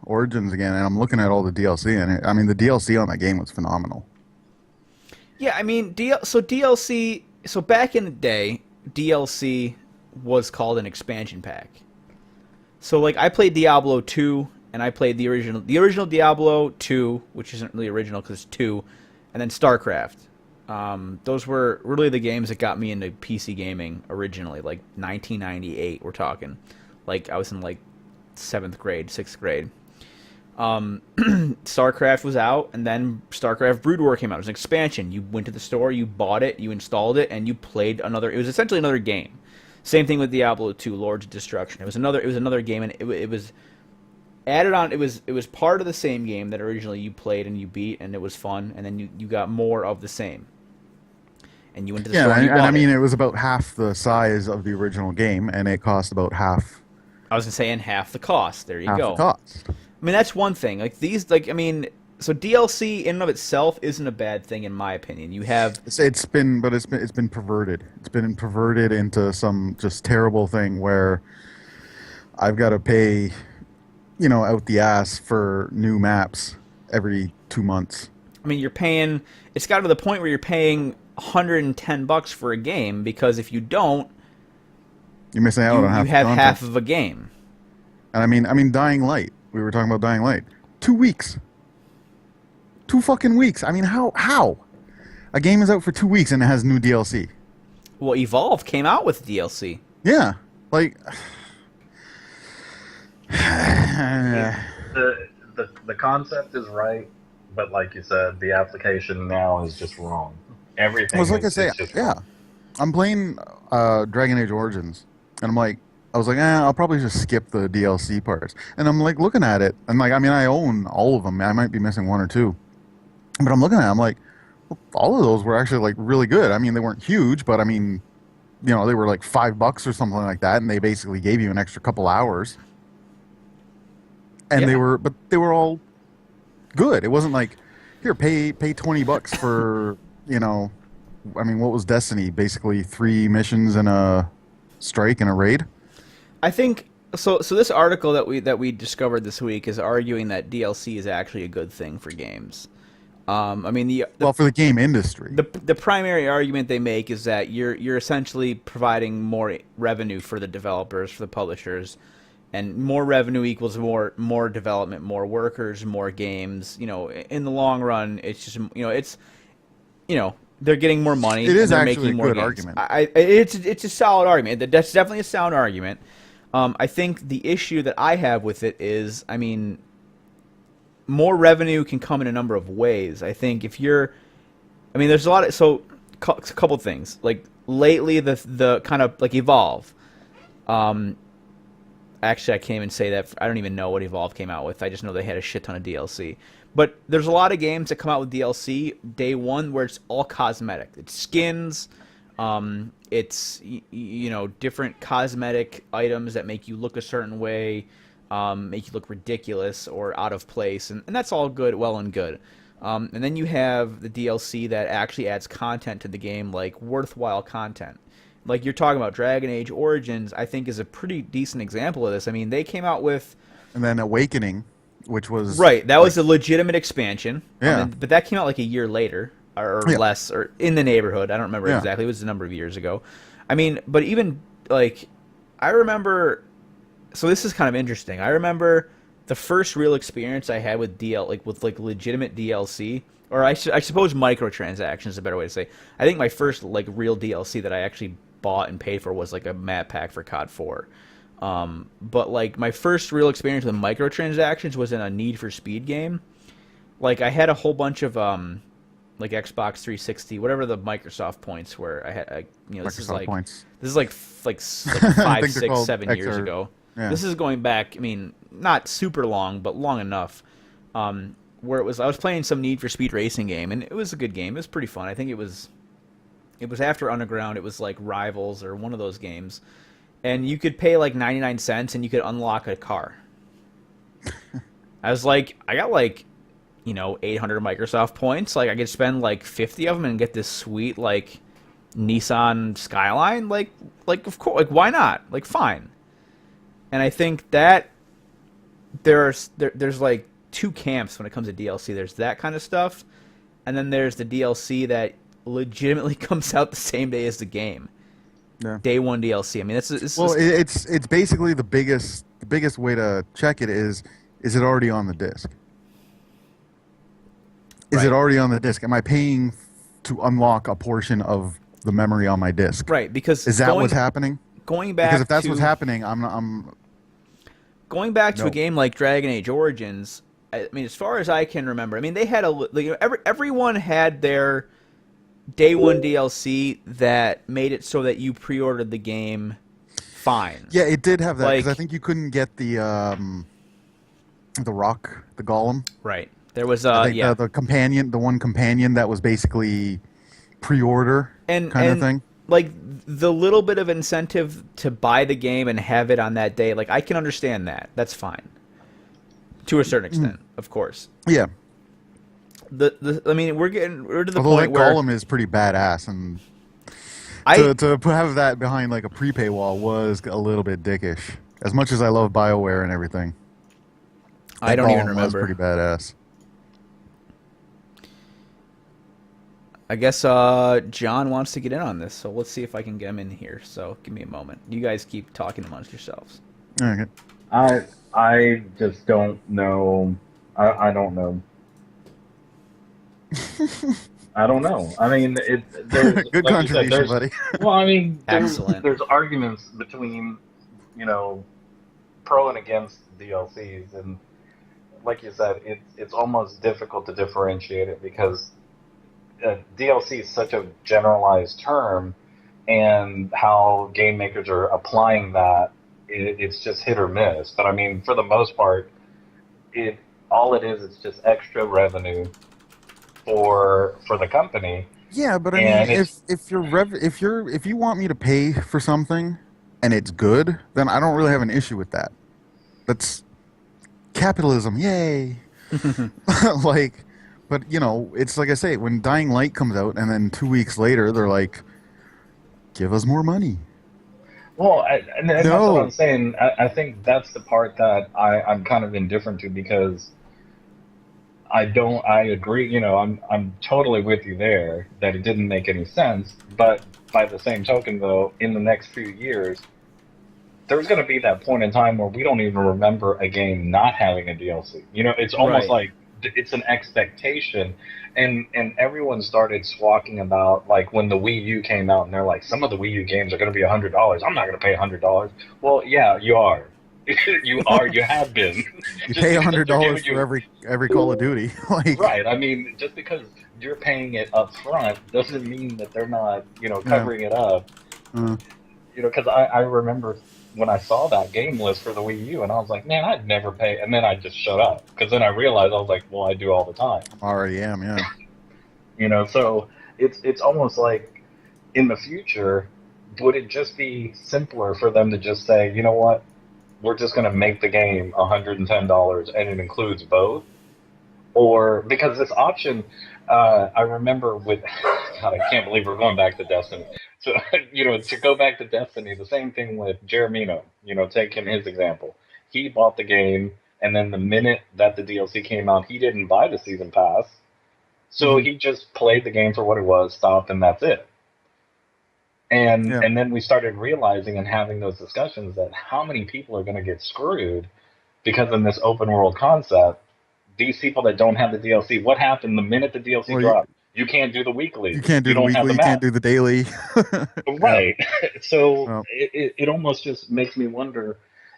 Origins again, and I'm looking at all the DLC, and I mean, the DLC on that game was phenomenal. Yeah, I mean, DLC. So back in the day, DLC was called an expansion pack. So like, I played Diablo 2, and I played the original Diablo 2, which isn't really original because it's 2, and then StarCraft. Those were really the games that got me into PC gaming originally, like 1998. We're talking, like I was in like 7th grade, 6th grade. StarCraft was out, and then StarCraft Brood War came out. It was an expansion. You went to the store, you bought it, you installed it, and you played another. It was essentially another game. Same thing with Diablo 2, Lords of Destruction. It was another game, and it was added on. It was part of the same game that originally you played and you beat, and it was fun. And then you got more of the same. And you went to the store. And you and bought I mean, it. it was about half the size of the original game, and it cost about half I was saying half the cost. There you half go. the cost. I mean, that's one thing. Like these, like I mean, so DLC in and of itself isn't a bad thing in my opinion. You have It's been perverted. It's been perverted into some just terrible thing where I've got to pay, out the ass for new maps every 2 months. I mean, you're paying. It's got to the point where you're paying $110 for a game because if you don't, You're missing out you, on half. you have the half content. of a game. And I mean, Dying Light. We were talking about Dying Light. 2 weeks. 2 fucking weeks. I mean, how? A game is out for 2 weeks and it has new DLC. Well, Evolve came out with DLC. Yeah, like. The concept is right, but like you said, the application now is just wrong. Everything. Well, it's like I is say, just yeah. wrong. I'm playing Dragon Age Origins, and I was like, I'll probably just skip the DLC parts. And I'm like looking at it, and like, I mean, I own all of them. I might be missing 1 or 2, but I'm looking at it, I'm like, well, all of those were actually like really good. I mean, they weren't huge, but I mean, they were like $5 or something like that, and they basically gave you an extra couple hours. And Yeah. they were all good. It wasn't like, here, pay $20 for, I mean, what was Destiny? Basically 3 missions and a strike and a raid. I think so. So this article that we discovered this week is arguing that DLC is actually a good thing for games. I mean, Well, for the game industry. the primary argument they make is that you're essentially providing more revenue for the developers, for the publishers, and more revenue equals more development, more workers, more games. You know, in the long run, it's just it's they're getting more money. It is and they're actually making a more good games. argument. It's a solid argument. That's definitely a sound argument. I think the issue that I have with it is, I mean, more revenue can come in a number of ways. I think if you're, I mean, there's a lot of a couple things. Like lately, the kind of like Evolve. Actually, I can't even say that. I don't even know what Evolve came out with. I just know they had a shit ton of DLC. But there's a lot of games that come out with DLC day one where it's all cosmetic. It's skins, it's different cosmetic items that make you look a certain way, make you look ridiculous or out of place, and that's all good, well and good. And then you have the DLC that actually adds content to the game, like worthwhile content. Like you're talking about Dragon Age Origins, I think is a pretty decent example of this. I mean, they came out with... And then Awakening, which was... Right, that was a legitimate expansion. Yeah. But that came out like a year later, or Yeah. less, or in the neighborhood. I don't remember exactly. It was a number of years ago. I mean, but even, like, I remember... So this is kind of interesting. I remember the first real experience I had with with legitimate DLC, or I suppose microtransactions is a better way to say. I think my first like real DLC that I actually bought and paid for was like a map pack for COD 4. But like my first real experience with microtransactions was in a Need for Speed game. Like I had a whole bunch of like Xbox 360, whatever the Microsoft points were. This is like points. this is like 5, 6, 7 years ago. Yeah. This is going back. I mean, not super long, but long enough. Where I was playing some Need for Speed racing game, and it was a good game. It was pretty fun. I think it was after Underground. It was like Rivals or one of those games, and you could pay like 99 cents and you could unlock a car. I was like, I got like 800 Microsoft points. Like I could spend like 50 of them and get this sweet like Nissan Skyline. Like of course, like why not? Like fine. And I think that there's like two camps when it comes to DLC. There's that kind of stuff, and then there's the DLC that legitimately comes out the same day as the game. Yeah. Day one DLC. I mean, it's basically the biggest way to check it is it already on the disc? Is it already on the disc? Am I paying to unlock a portion of the memory on my disc? Right, because is that what's happening? Going back, because if that's what's happening, I'm going back to a game like Dragon Age Origins. I mean, as far as I can remember, I mean, they had everyone had their day one DLC that made it so that you pre-ordered the game fine. Yeah, it did have that, because Like- I think you couldn't get the rock, the golem. Right. There was I think the companion, the one companion that was basically pre-order kind of thing. Like the little bit of incentive to buy the game and have it on that day, like I can understand that. That's fine. To a certain extent, of course. Yeah. I mean, we're to the Although point that where golem is pretty badass, and I to have that behind like a prepay wall was a little bit dickish. As much as I love BioWare and everything, I don't even golem remember. Was pretty badass. I guess John wants to get in on this, so let's see if I can get him in here. So give me a moment. You guys keep talking amongst yourselves. Okay. I just don't know. I don't know. I don't know. I mean, there's Good like you said, contribution, buddy. Well, I mean, Excellent. there's arguments between, pro and against DLCs, and like you said, it's almost difficult to differentiate it because DLC is such a generalized term, and how game makers are applying that, it's just hit or miss. But I mean, for the most part, all it is just extra revenue for the company. Yeah, but I And mean, if you want me to pay for something and it's good, then I don't really have an issue with that. That's capitalism, yay! Like, but it's like I say, when Dying Light comes out, and then 2 weeks later they're like, "Give us more money." Well, and that's what I'm saying. I think that's the part that I'm kind of indifferent to, because I agree. I'm totally with you there that it didn't make any sense. But by the same token, though, in the next few years, there's going to be that point in time where we don't even remember a game not having a DLC. You know, it's almost Right. like it's an expectation, and everyone started squawking about like when the Wii U came out, and they're like, some of the Wii U games are going to be $100. I'm not going to pay $100. Well, yeah, you are. You are. You have been. You Just pay because they're $100 giving for every Call of Duty. Like, right. I mean, just because you're paying it up front doesn't mean that they're not, yeah. covering it up. Uh, Because I remember when I saw that game list for the Wii U, and I was like, man, I'd never pay. And then I just shut up because then I realized I was like, well, I do all the time. REM, yeah. So it's almost like in the future, would it just be simpler for them to just say, you know what, we're just going to make the game $110 and it includes both? Or because this option, I remember with, God, I can't believe we're going back to Destiny. So, to go back to Destiny, the same thing with Jeremino, take him his example. He bought the game, and then the minute that the DLC came out, he didn't buy the season pass. So Mhm. he just played the game for what it was, stopped, and that's it. And Yeah. and then we started realizing and having those discussions that how many people are going to get screwed because in this open world concept, these people that don't have the DLC, what happened the minute the DLC Well, dropped? You can't do the you weekly. can't do You the don't have weekly, the you can't map. do the daily. Yeah. Right. So Well, it almost just makes me wonder,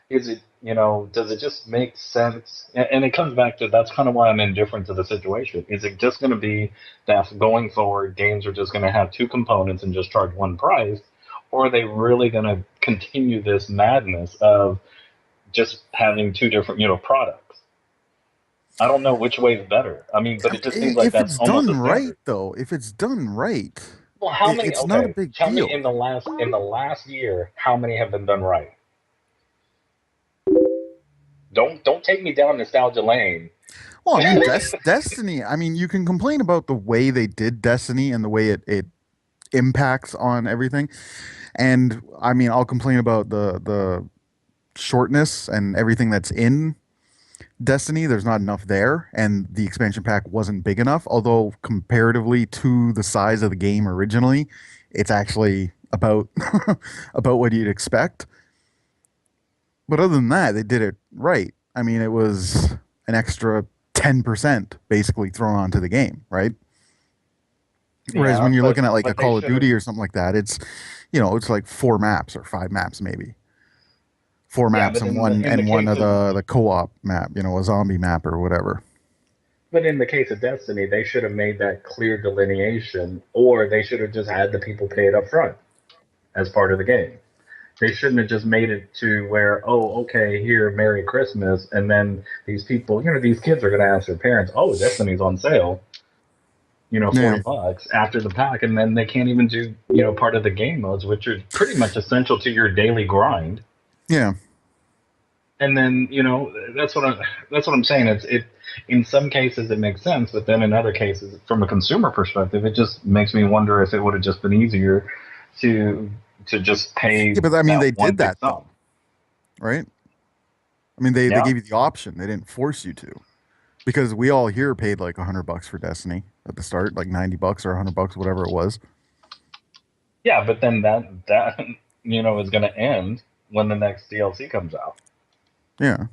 is it, does it just make sense? And it comes back to that's kind of why I'm indifferent to the situation. Is it just going to be that going forward, games are just going to have two components and just charge one price? Or are they really going to continue this madness of just having two different, products? I don't know which way is better. I mean, but it just seems like if that's it's almost a done right, standard. though, if it's done right, Well, how many? it's not a Okay, big tell me deal. in the last year, how many have been done right? Don't take me down nostalgia lane. Well, I mean, Destiny. I mean, you can complain about the way they did Destiny and the way it impacts on everything, and I mean, I'll complain about the shortness and everything that's in Destiny. There's not enough there, and the expansion pack wasn't big enough. Although comparatively to the size of the game originally, it's actually about about what you'd expect. But other than that, they did it right. I mean, it was an extra 10% basically thrown onto the game, right? Whereas Yeah, when you're looking at like a but they Call of should have. Duty or something like that, it's like 4 maps or 5 maps maybe. Four Yeah, maps but and in the one in the and one case of of the co-op map, a zombie map or whatever. but in the case of Destiny, they should have made that clear delineation, or they should have just had the people pay it up front as part of the game. They shouldn't have just made it to where, oh, okay, here, Merry Christmas, and then these people, these kids are going to ask their parents, oh, Destiny's on sale, Yeah, $40 after the pack, and then they can't even do, part of the game modes, which are pretty much essential to your daily grind. yeah. And then, that's what I'm saying. It in some cases it makes sense, but then in other cases, from a consumer perspective, it just makes me wonder if it would have just been easier to to just pay Yeah, but I mean, that they one did big that sum. though, right? I mean, they Yeah. gave you the option. They didn't force you to, because we all here paid like $100 for Destiny at the start, like $90 or $100, whatever it was. Yeah, but then that is going to end when the next DLC comes out, Yeah,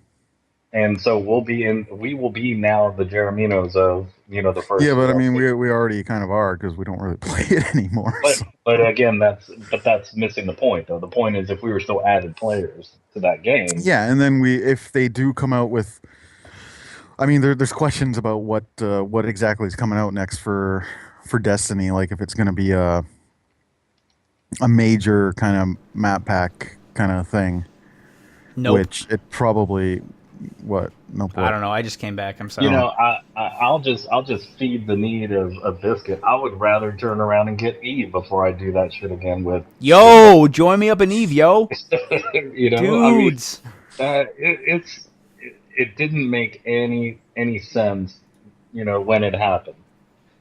and so we will be now the Jereminos of the yeah, first but I mean, DLC. we already kind of are because we don't really play it anymore. But So. but again, that's missing the point though. The point is if we were still added players to that game. Yeah, and then if they do come out with, I mean, there's questions about what exactly is coming out next for Destiny, like if it's going to be a major kind of map pack kind of thing, Nope. which it probably what nope I what don't know. I just came back. I'm You sorry. oh know, I'll just feed the need of a biscuit. I would rather turn around and get Eve before I do that shit again with Yo, join me up in Eve, yo. I mean, Dudes. it didn't make any sense, when it happened.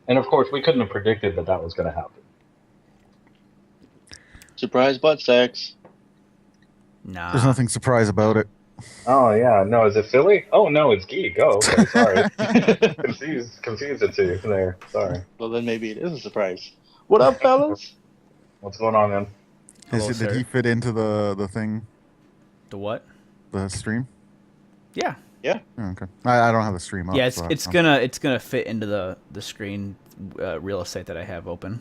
And of course, we couldn't have predicted that that was going to happen. Surprise butt sex. Nah. there's nothing surprise about it. Oh yeah, no, is it Philly? Oh no, it's Geek. Oh, okay, sorry, confused the two there. Sorry. Well, then maybe it is a surprise. What up, fellas? What's going on, man? Hello, Did sir. he fit into the thing? The what? The stream? Yeah. Oh, okay. I don't have the stream up. Yeah, so it's I- gonna fit into the screen real estate that I have open.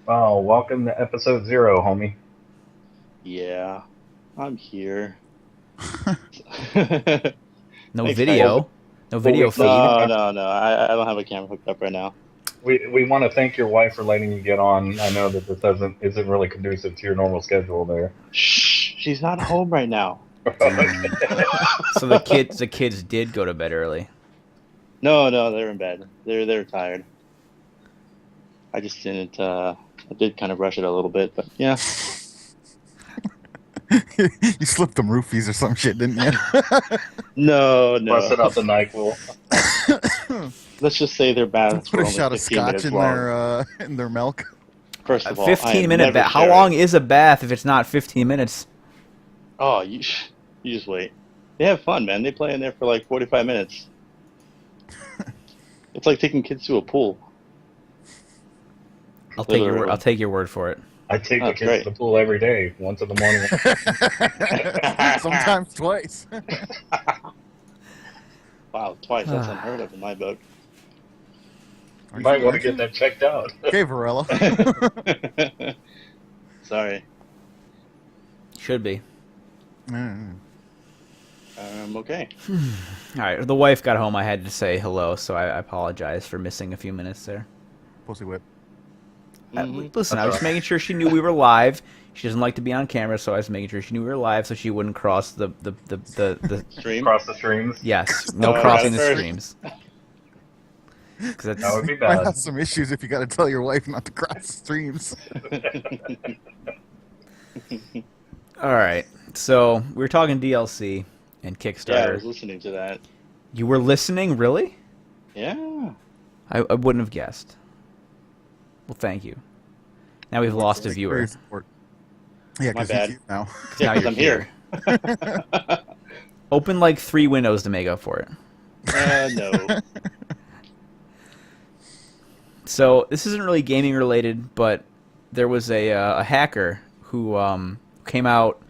Oh, welcome to episode 0, homie. Yeah, I'm here. No Thanks, video. No video feed. No. I don't have a camera hooked up right now. We want to thank your wife for letting you get on. I know that this isn't really conducive to your normal schedule there. Shh, she's not home right now. So the kids did go to bed early. No, they're in bed. They're tired. I just didn't. I did kind of rush it a little bit, but yeah. You slipped them roofies or some shit, didn't you? No. Busted out the NyQuil. Let's just say their baths Put were a only shot of 15 scotch minutes in long. their milk. First of all, 15-minute bath. How long is a bath if it's not 15 minutes? Oh, you just wait. They have fun, man. They play in there for like 45 minutes. It's like taking kids to a pool. I'll take your Literally. I'll take your word for it. I take the That's kids great. to the pool every day, once in the morning. Sometimes twice. Wow, twice. That's unheard of in my book. You might want to get that checked out. Okay, Varela. Sorry. Should be. Okay. All right. The wife got home. I had to say hello, so I apologize for missing a few minutes there. Pussy whip. Listen, I was just making sure she knew we were live. She doesn't like to be on camera, so I was making sure she knew we were live, so she wouldn't cross the Stream. Across the streams. yes, no Oh, crossing the that's fair. streams. 'Cause that's That would be Might have bad. some issues if you got to tell your wife not to cross streams. all right. So we were talking DLC and Yeah, I Kickstarter. was listening to that. You were listening, really? Yeah. I wouldn't have guessed. Well, thank you. Now we've lost a Thank you for viewer. your support. Yeah, My because bad. he's now. Now Yeah, because you're I'm here. Open like 3 windows to make up for it. No. So this isn't really gaming related, but there was a hacker who came out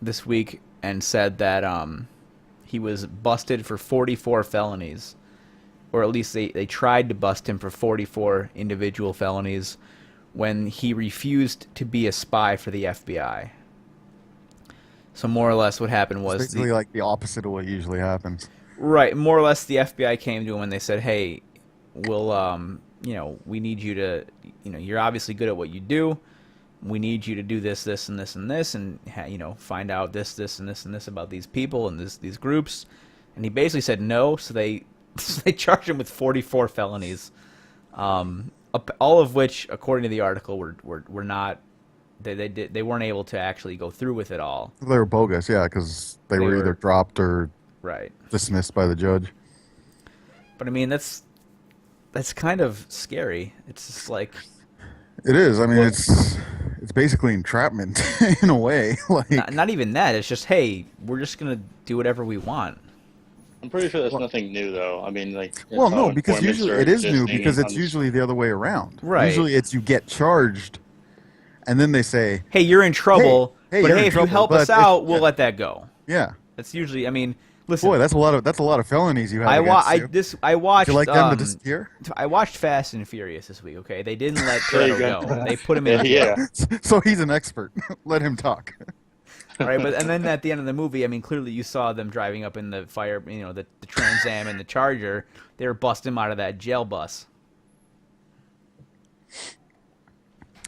this week and said that he was busted for 44 felonies, or at least they tried to bust him for 44 individual felonies when he refused to be a spy for the FBI. So more or less what happened It's was basically like the opposite of what usually happens. right, more or less the FBI came to him and they said, "Hey, we'll we need you to, you're obviously good at what you do. We need you to do this, this, and this, and this, and find out this, this, and this, and this about these people and these groups." And he basically said no, so they they charged him with 44 felonies, all of which, according to the article, were not. They weren't able to actually go through with it all. They were bogus, yeah, because they were either dropped or Right. dismissed by the judge. But I mean, that's kind of scary. It's just like, It is. I mean, it's basically entrapment in a way. Like, not even that. It's just, hey, we're just gonna do whatever we want. I'm pretty sure that's nothing new, though. I mean, like. well, it's no, how because informants usually are it is new existing because it's on- usually the other way around. Right. Usually it's you get charged, and then they say, Hey, you're in trouble. Hey, but you're hey, in if you trouble, help us but out, if- we'll yeah. let that go. yeah, That's usually. I mean, listen. boy, that's a lot of felonies you have. I against you. I watched. Would you like them to disappear? I watched Fast and Furious this week. Okay, they didn't let There you Toretto go. go. They put him in. Yeah. So he's an expert. Let him talk. Right, but and then at the end of the movie, I mean, clearly you saw them driving up in the fire, the Trans Am and the Charger. They were busting him out of that jail bus.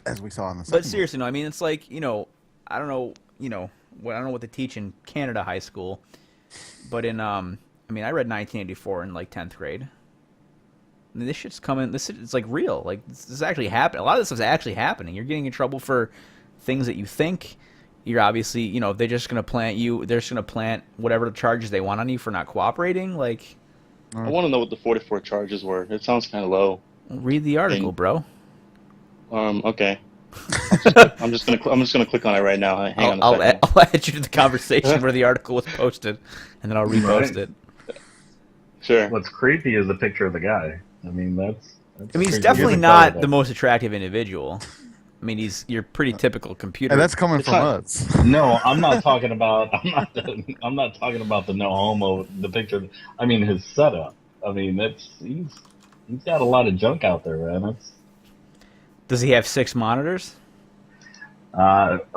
As we saw in the. But second seriously, no, I mean, it's like, I don't know, I don't know what they teach in Canada high school, but in, I mean, I read 1984 in like 10th grade. I mean, this shit's coming. It's like real. Like this is actually happening. A lot of this stuff's actually happening. You're getting in trouble for things that you think. You're obviously, they're just gonna plant you. They're just gonna plant whatever the charges they want on you for not cooperating. Like, I want to know what the 44 charges were. It sounds kind of low. read the article, bro. Okay. I'm just gonna click on it right now. Hang on a I'll second. I'll add you to the conversation where the article was posted, and then I'll repost it. Sure. What's creepy is the picture of the guy. I mean, that's I mean, he's creepy. definitely You can not tell the most attractive individual. I mean, he's your pretty typical computer. And that's coming It's from not- us. No, I'm not talking about. I'm not talking about the no homo. The picture. I mean his setup. I mean he's got a lot of junk out there, man. It's Does he have 6 monitors?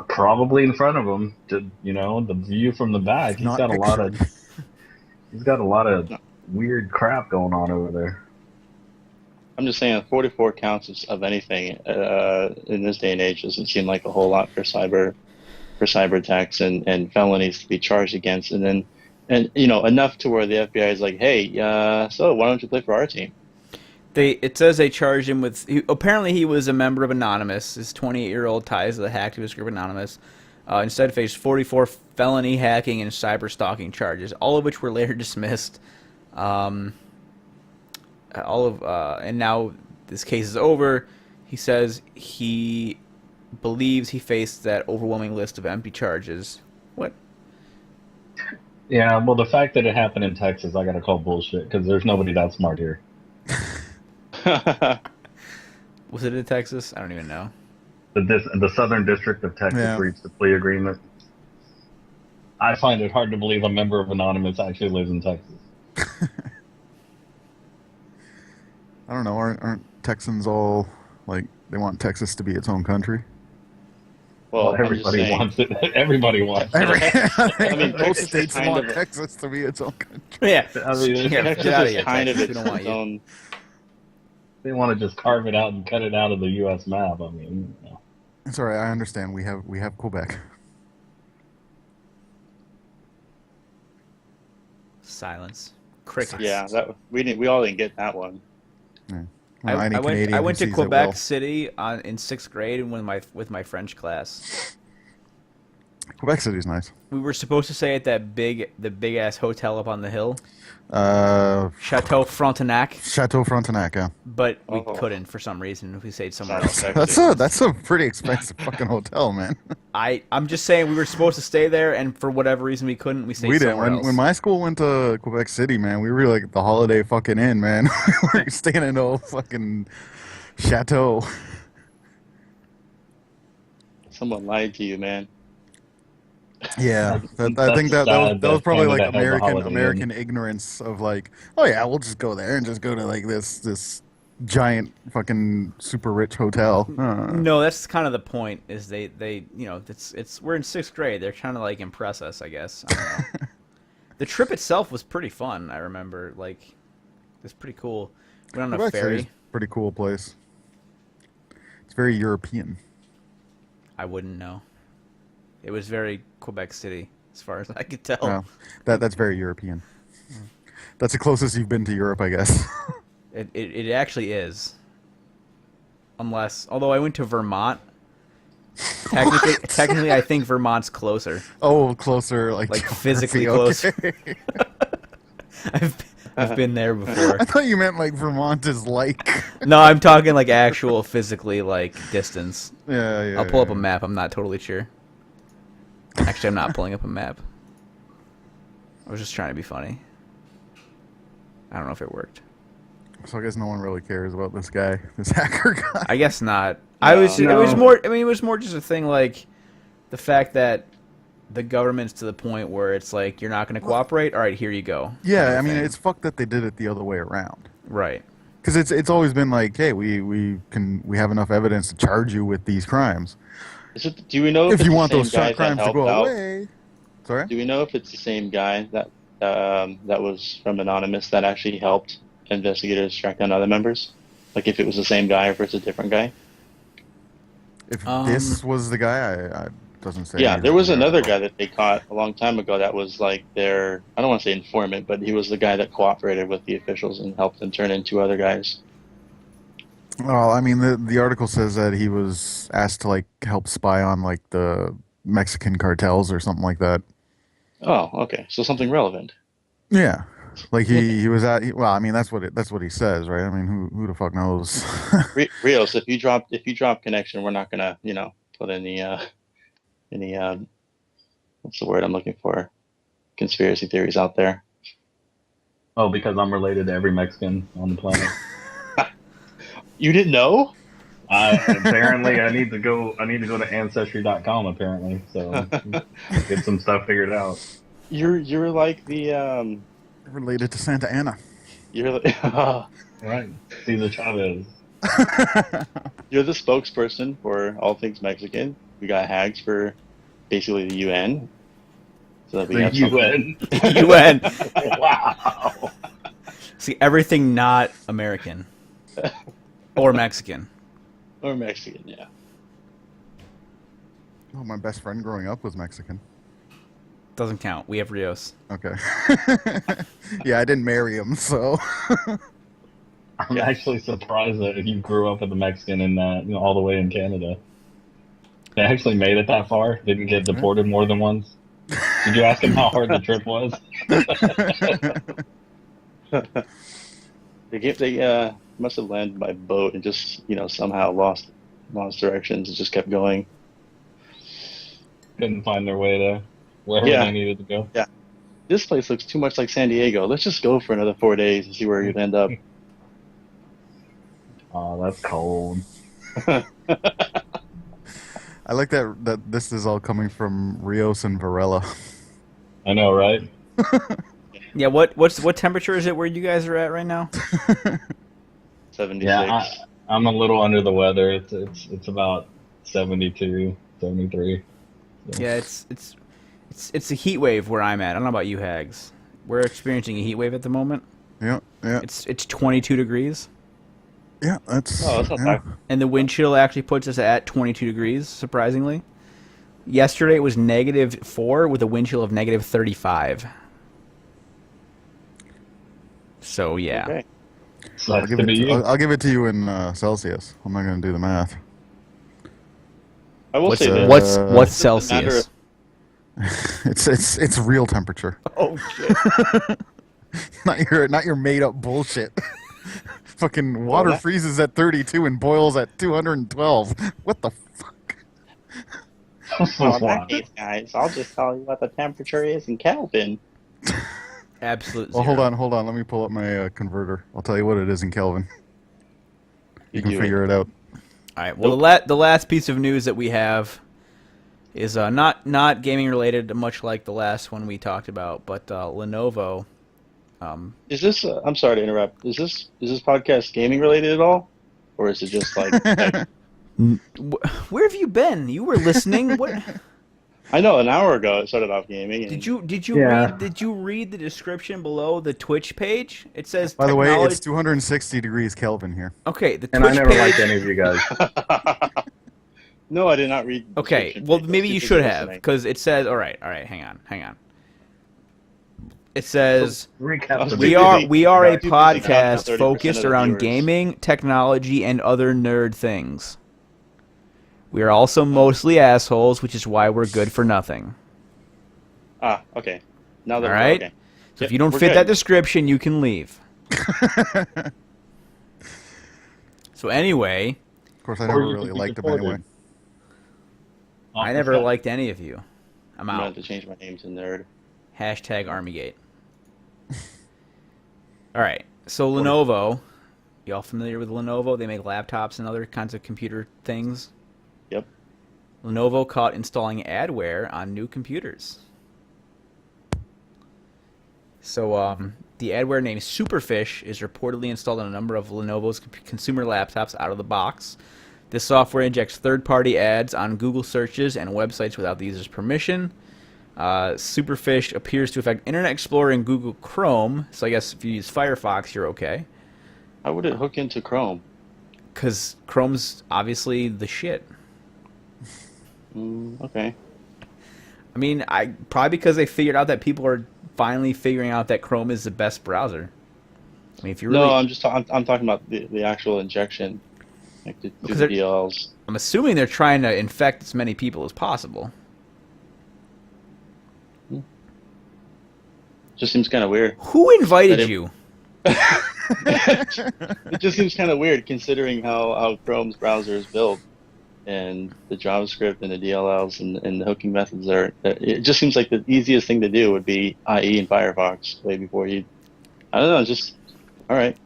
probably in front of him. The view from the back. He's Not got a lot pictured. of. He's got a lot of weird crap going on over there. I'm just saying, 44 counts of anything in this day and age doesn't seem like a whole lot for cyber attacks and felonies to be charged against, and enough to where the FBI is like, hey, so why don't you play for our team? It says they charged him with. Apparently, he was a member of Anonymous. His 28-year-old ties to the hacktivist group Anonymous. Instead, faced 44 felony hacking and cyber stalking charges, all of which were later dismissed. And now this case is over. He says he believes he faced that overwhelming list of empty charges. What? Yeah, well, the fact that it happened in Texas, I gotta call bullshit because there's nobody that smart here. Was it in Texas? I don't even know. The Southern District of Texas Yeah. reached the plea agreement. I find it hard to believe a member of Anonymous actually lives in Texas. I don't know. Aren't Texans all like they want Texas to be its own country? Well, I'm just Everybody saying, wants it. Everybody wants it. I mean, most Texas is states kind want of- Texas to be its own country. Yeah. I mean, Yeah, Texas get out of is here, kind Texas. of We its don't want you. own. they want to just carve it out and cut it out of the U.S. map. I mean, It's all right. I understand. We have Quebec. Silence. Crickets. Yeah, we all didn't get that one. Well, any I Canadian went who to sees it Quebec will. City in 6th grade with my French class. Quebec City's nice. We were supposed to stay at the big ass hotel up on the hill, Uh, Chateau Frontenac, Chateau Frontenac. Yeah, but we Oh. couldn't for some reason. We stayed somewhere Sounds else. sexy. that's a pretty expensive fucking hotel, man. I'm just saying we were supposed to stay there, and for whatever reason we couldn't. We stayed We didn't. somewhere else. When my school went to Quebec City, man, we were like the Holiday fucking Inn, man. we were staying in a fucking chateau. Someone lied to you, man. Yeah, I think That's that sad was that probably like Canada has a Holiday Inn. American ignorance of like, oh yeah, we'll just go there and just go to like this giant fucking super rich hotel. No, that's kind of the point. Is they it's we're in 6th grade. They're trying to like impress us, I guess. I don't know. The trip itself was pretty fun. I remember like it's pretty cool. We went on a Quebec City's ferry. a pretty cool place. It's very European. I wouldn't know. It was very Quebec City, as far as I could tell. Well, that's very European. That's the closest you've been to Europe, I guess. It actually is. Although I went to Vermont. Technically, I think Vermont's closer. Oh, closer, like physically geography, closer. okay. I've been there before. I thought you meant like Vermont is like. No, I'm talking like actual physically like distance. Yeah. I'll pull up a map. I'm not totally sure. Actually, I'm not pulling up a map. I was just trying to be funny. I don't know if it worked. So I guess no one really cares about this guy, this hacker guy. I guess not. It was No. more. I mean, it was more just a thing like the fact that the government's to the point where it's like you're not going to cooperate. All right, here you go. Yeah, kind I of mean, thing. it's fucked that they did it the other way around. right. Because it's always been like, hey, we have enough evidence to charge you with these crimes. Do we know If it's you the want same those guy crimes that to go helped out? away. Sorry? Do we know if it's the same guy that was from Anonymous that actually helped investigators track down other members? Like if it was the same guy or if it's a different guy? If this was the guy, I doesn't say. Yeah, anything there was about another it. guy that they caught a long time ago that was like their, I don't want to say informant, but he was the guy that cooperated with the officials and helped them turn in 2 other guys. Well, I mean, the article says that he was asked to like help spy on like the Mexican cartels or something like that. Oh, okay. So something relevant. Yeah, like he was at. Well, I mean, that's what he says, right? I mean, who the fuck knows? Rios, if you drop connection, we're not gonna, put any what's the word I'm looking for? Conspiracy theories out there. Oh, because I'm related to every Mexican on the planet. You didn't know? Apparently, I need to go. I need to go to ancestry.com. Apparently, so get some stuff figured out. You're like the Related to Santa Ana. you're like, Right, Cesar Chavez. you're the spokesperson for all things Mexican. We got hags for basically the UN. So that we have The something. UN. UN. Wow. See, everything not American or Mexican. Or Mexican, yeah. Oh, my best friend growing up was Mexican. Doesn't count. We have Rios. Okay. Yeah, I didn't marry him, so. I'm actually surprised that you grew up with a Mexican in all the way in Canada. They actually made it that far. Didn't get deported more than once. Did you ask him how hard the trip was? They must have landed by boat and just somehow lost directions and just kept going. Couldn't find their way to wherever Yeah. they needed to go. This place looks too much like San Diego. Let's just go for another 4 days and see where you'd end up. Oh, that's cold. I like that this is all coming from Rios and Varela. I know, right? Yeah, what temperature is it where you guys are at right now? 76. Yeah, I'm a little under the weather. It's about 72, 73. So. Yeah, it's a heat wave where I'm at. I don't know about you hags. We're experiencing a heat wave at the moment. Yeah. It's 22 degrees, Yeah, that's. Oh, that's not yeah. bad. and the wind chill actually puts us at 22 degrees. Surprisingly, yesterday it was -4 with a wind chill of -35. So yeah, Okay. So I'll that's give, to it be to, you. I'll give it to you in Celsius. I'm not going to do the math. I will what's say this. what's It doesn't matter Celsius? It's real temperature, Oh shit! not your made up bullshit. Fucking water that- freezes at 32 and boils at 212. What the fuck? Well, in that case, guys, I'll just tell you what the temperature is in Kelvin. Absolute. Well, zero. hold on. Let me pull up my converter. I'll tell you what it is in Kelvin. You can do figure it out. All right. Well, the last piece of news that we have is not gaming related, much like the last one we talked about, but Lenovo. Is this? I'm sorry to interrupt. Is this podcast gaming related at all, or is it just like? Where have you been? You were listening. What I know an hour ago it started off gaming. And did you Yeah. read the description below the Twitch page? It says By the way, technology- it's 260 degrees Kelvin here. okay. The And I Twitch never page. liked any of you guys. No, I did not read. the Okay, description well page. maybe Those you people should have listening. because it says all right. Hang on. It says. Recap the We video. We are a Too busy counting podcast 30% focused of the around viewers. gaming, technology, and other nerd things. We are also mostly assholes, which is why we're good for nothing. Ah, okay. Now that All right? okay. So Yep, if you don't we're fit good. that description, you can leave. So anyway, Of course, I Or never you really can be liked him deported. anyway. I never liked any of you. I'm I'm gonna out. have to change my name to nerd. Hashtag Armygate. All right. So Lenovo, y'all familiar with Lenovo? They make laptops and other kinds of computer things. Yep. Lenovo caught installing adware on new computers. So the adware named Superfish is reportedly installed on a number of Lenovo's consumer laptops out of the box. This software injects third-party ads on Google searches and websites without the user's permission. Superfish appears to affect Internet Explorer and Google Chrome, so I guess if you use Firefox, you're okay. How would it hook into Chrome? Because Chrome's obviously the shit. Okay. I mean, probably because they figured out that people are finally figuring out that Chrome is the best browser. I mean, if you really, No, I'm talking about the actual injection, like the Because the they're- DLLs. I'm assuming they're trying to infect as many people as possible. Just seems kind of weird. Who invited That it- you? It just seems kind of weird considering how Chrome's browser is built, and the JavaScript and the DLLs and the hooking methods are. It just seems like the easiest thing to do would be IE and Firefox way before you. I don't know. Just all right.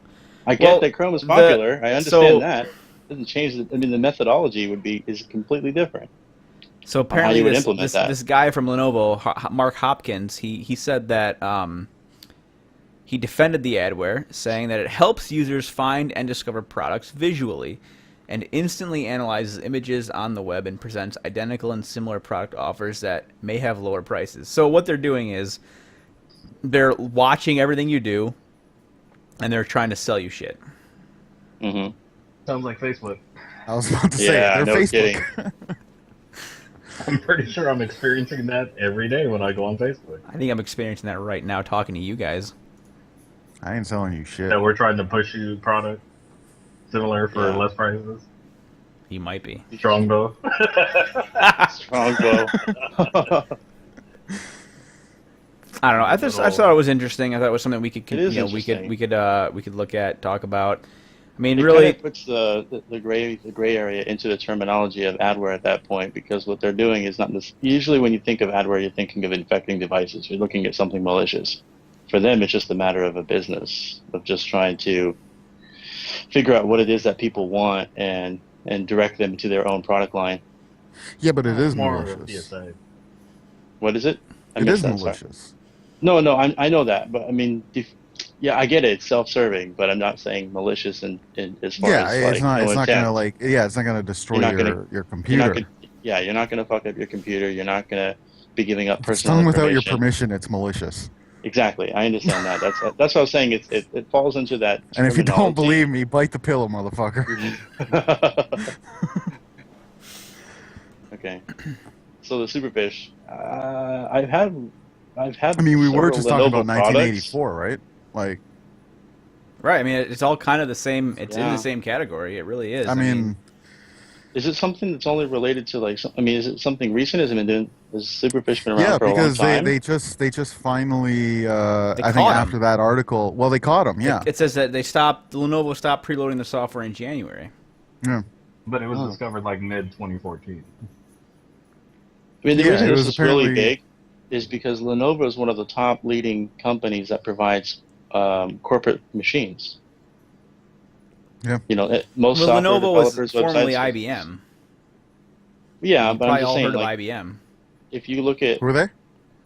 I get Well, that Chrome is the- popular. I understand so- that. doesn't change. I mean, the methodology is completely different. So How apparently, you would implement that. this guy from Lenovo, Mark Hopkins, he said that he defended the adware, saying that it helps users find and discover products visually, and instantly analyzes images on the web and presents identical and similar product offers that may have lower prices. So what they're doing is they're watching everything you do, and they're trying to sell you shit. Mm-hmm. Sounds like Facebook. I was about to say Yeah, they're no Facebook. kidding. I'm pretty sure I'm experiencing that every day when I go on Facebook. I think I'm experiencing that right now talking to you guys. I ain't selling you shit. That we're trying to push you product similar for Yeah. less prices. He might be. Strongbow. Strongbow. I don't know. I thought it was interesting. I thought it was something we could, It is we interesting. could look at, talk about. I mean, It really, kind of puts the gray area into the terminology of adware at that point, because what they're doing is not this. Usually, when you think of adware, you're thinking of infecting devices. You're looking at something malicious. For them, it's just a matter of a business of just trying to figure out what it is that people want and direct them to their own product line. Yeah, but it is more of a malicious. PSA. What is it? I It missed is that, sorry. malicious. No, I know that, but I mean, yeah, I get it. It's self-serving, but I'm not saying malicious in as far Yeah, as it's not. no It's not intent. gonna it's not gonna destroy You're not your gonna- your You're computer. not gonna, you're not gonna fuck up your computer. You're not gonna be giving up If it's personal done without your information. permission, it's malicious. Exactly, I understand that. That's what I was saying. It falls into that. And if you don't terminology. believe me, bite the pillow, motherfucker. Okay, so the Superfish, I've had. I mean, we were several just talking about Lenovo products. 1984, right? Like, right? I mean, it's all kind of the same. It's in Yeah. the same category. It really is. I mean, Is it something that's only related to is it something recent? Has Superfish been around yeah, for a long because time? they just finally, I think caught after him. that article, well, they caught him. Yeah, it says that Lenovo stopped preloading the software in January. yeah. But it was Oh. discovered like mid 2014. I mean, the Yeah, reason it this was is really apparently- big is because Lenovo is one of the top leading companies that provides corporate machines. Yeah. You know, most Well, software Lenovo was developers' formerly websites. IBM. Yeah, You but I'm probably just all saying, heard of like, IBM. if you look at Were they?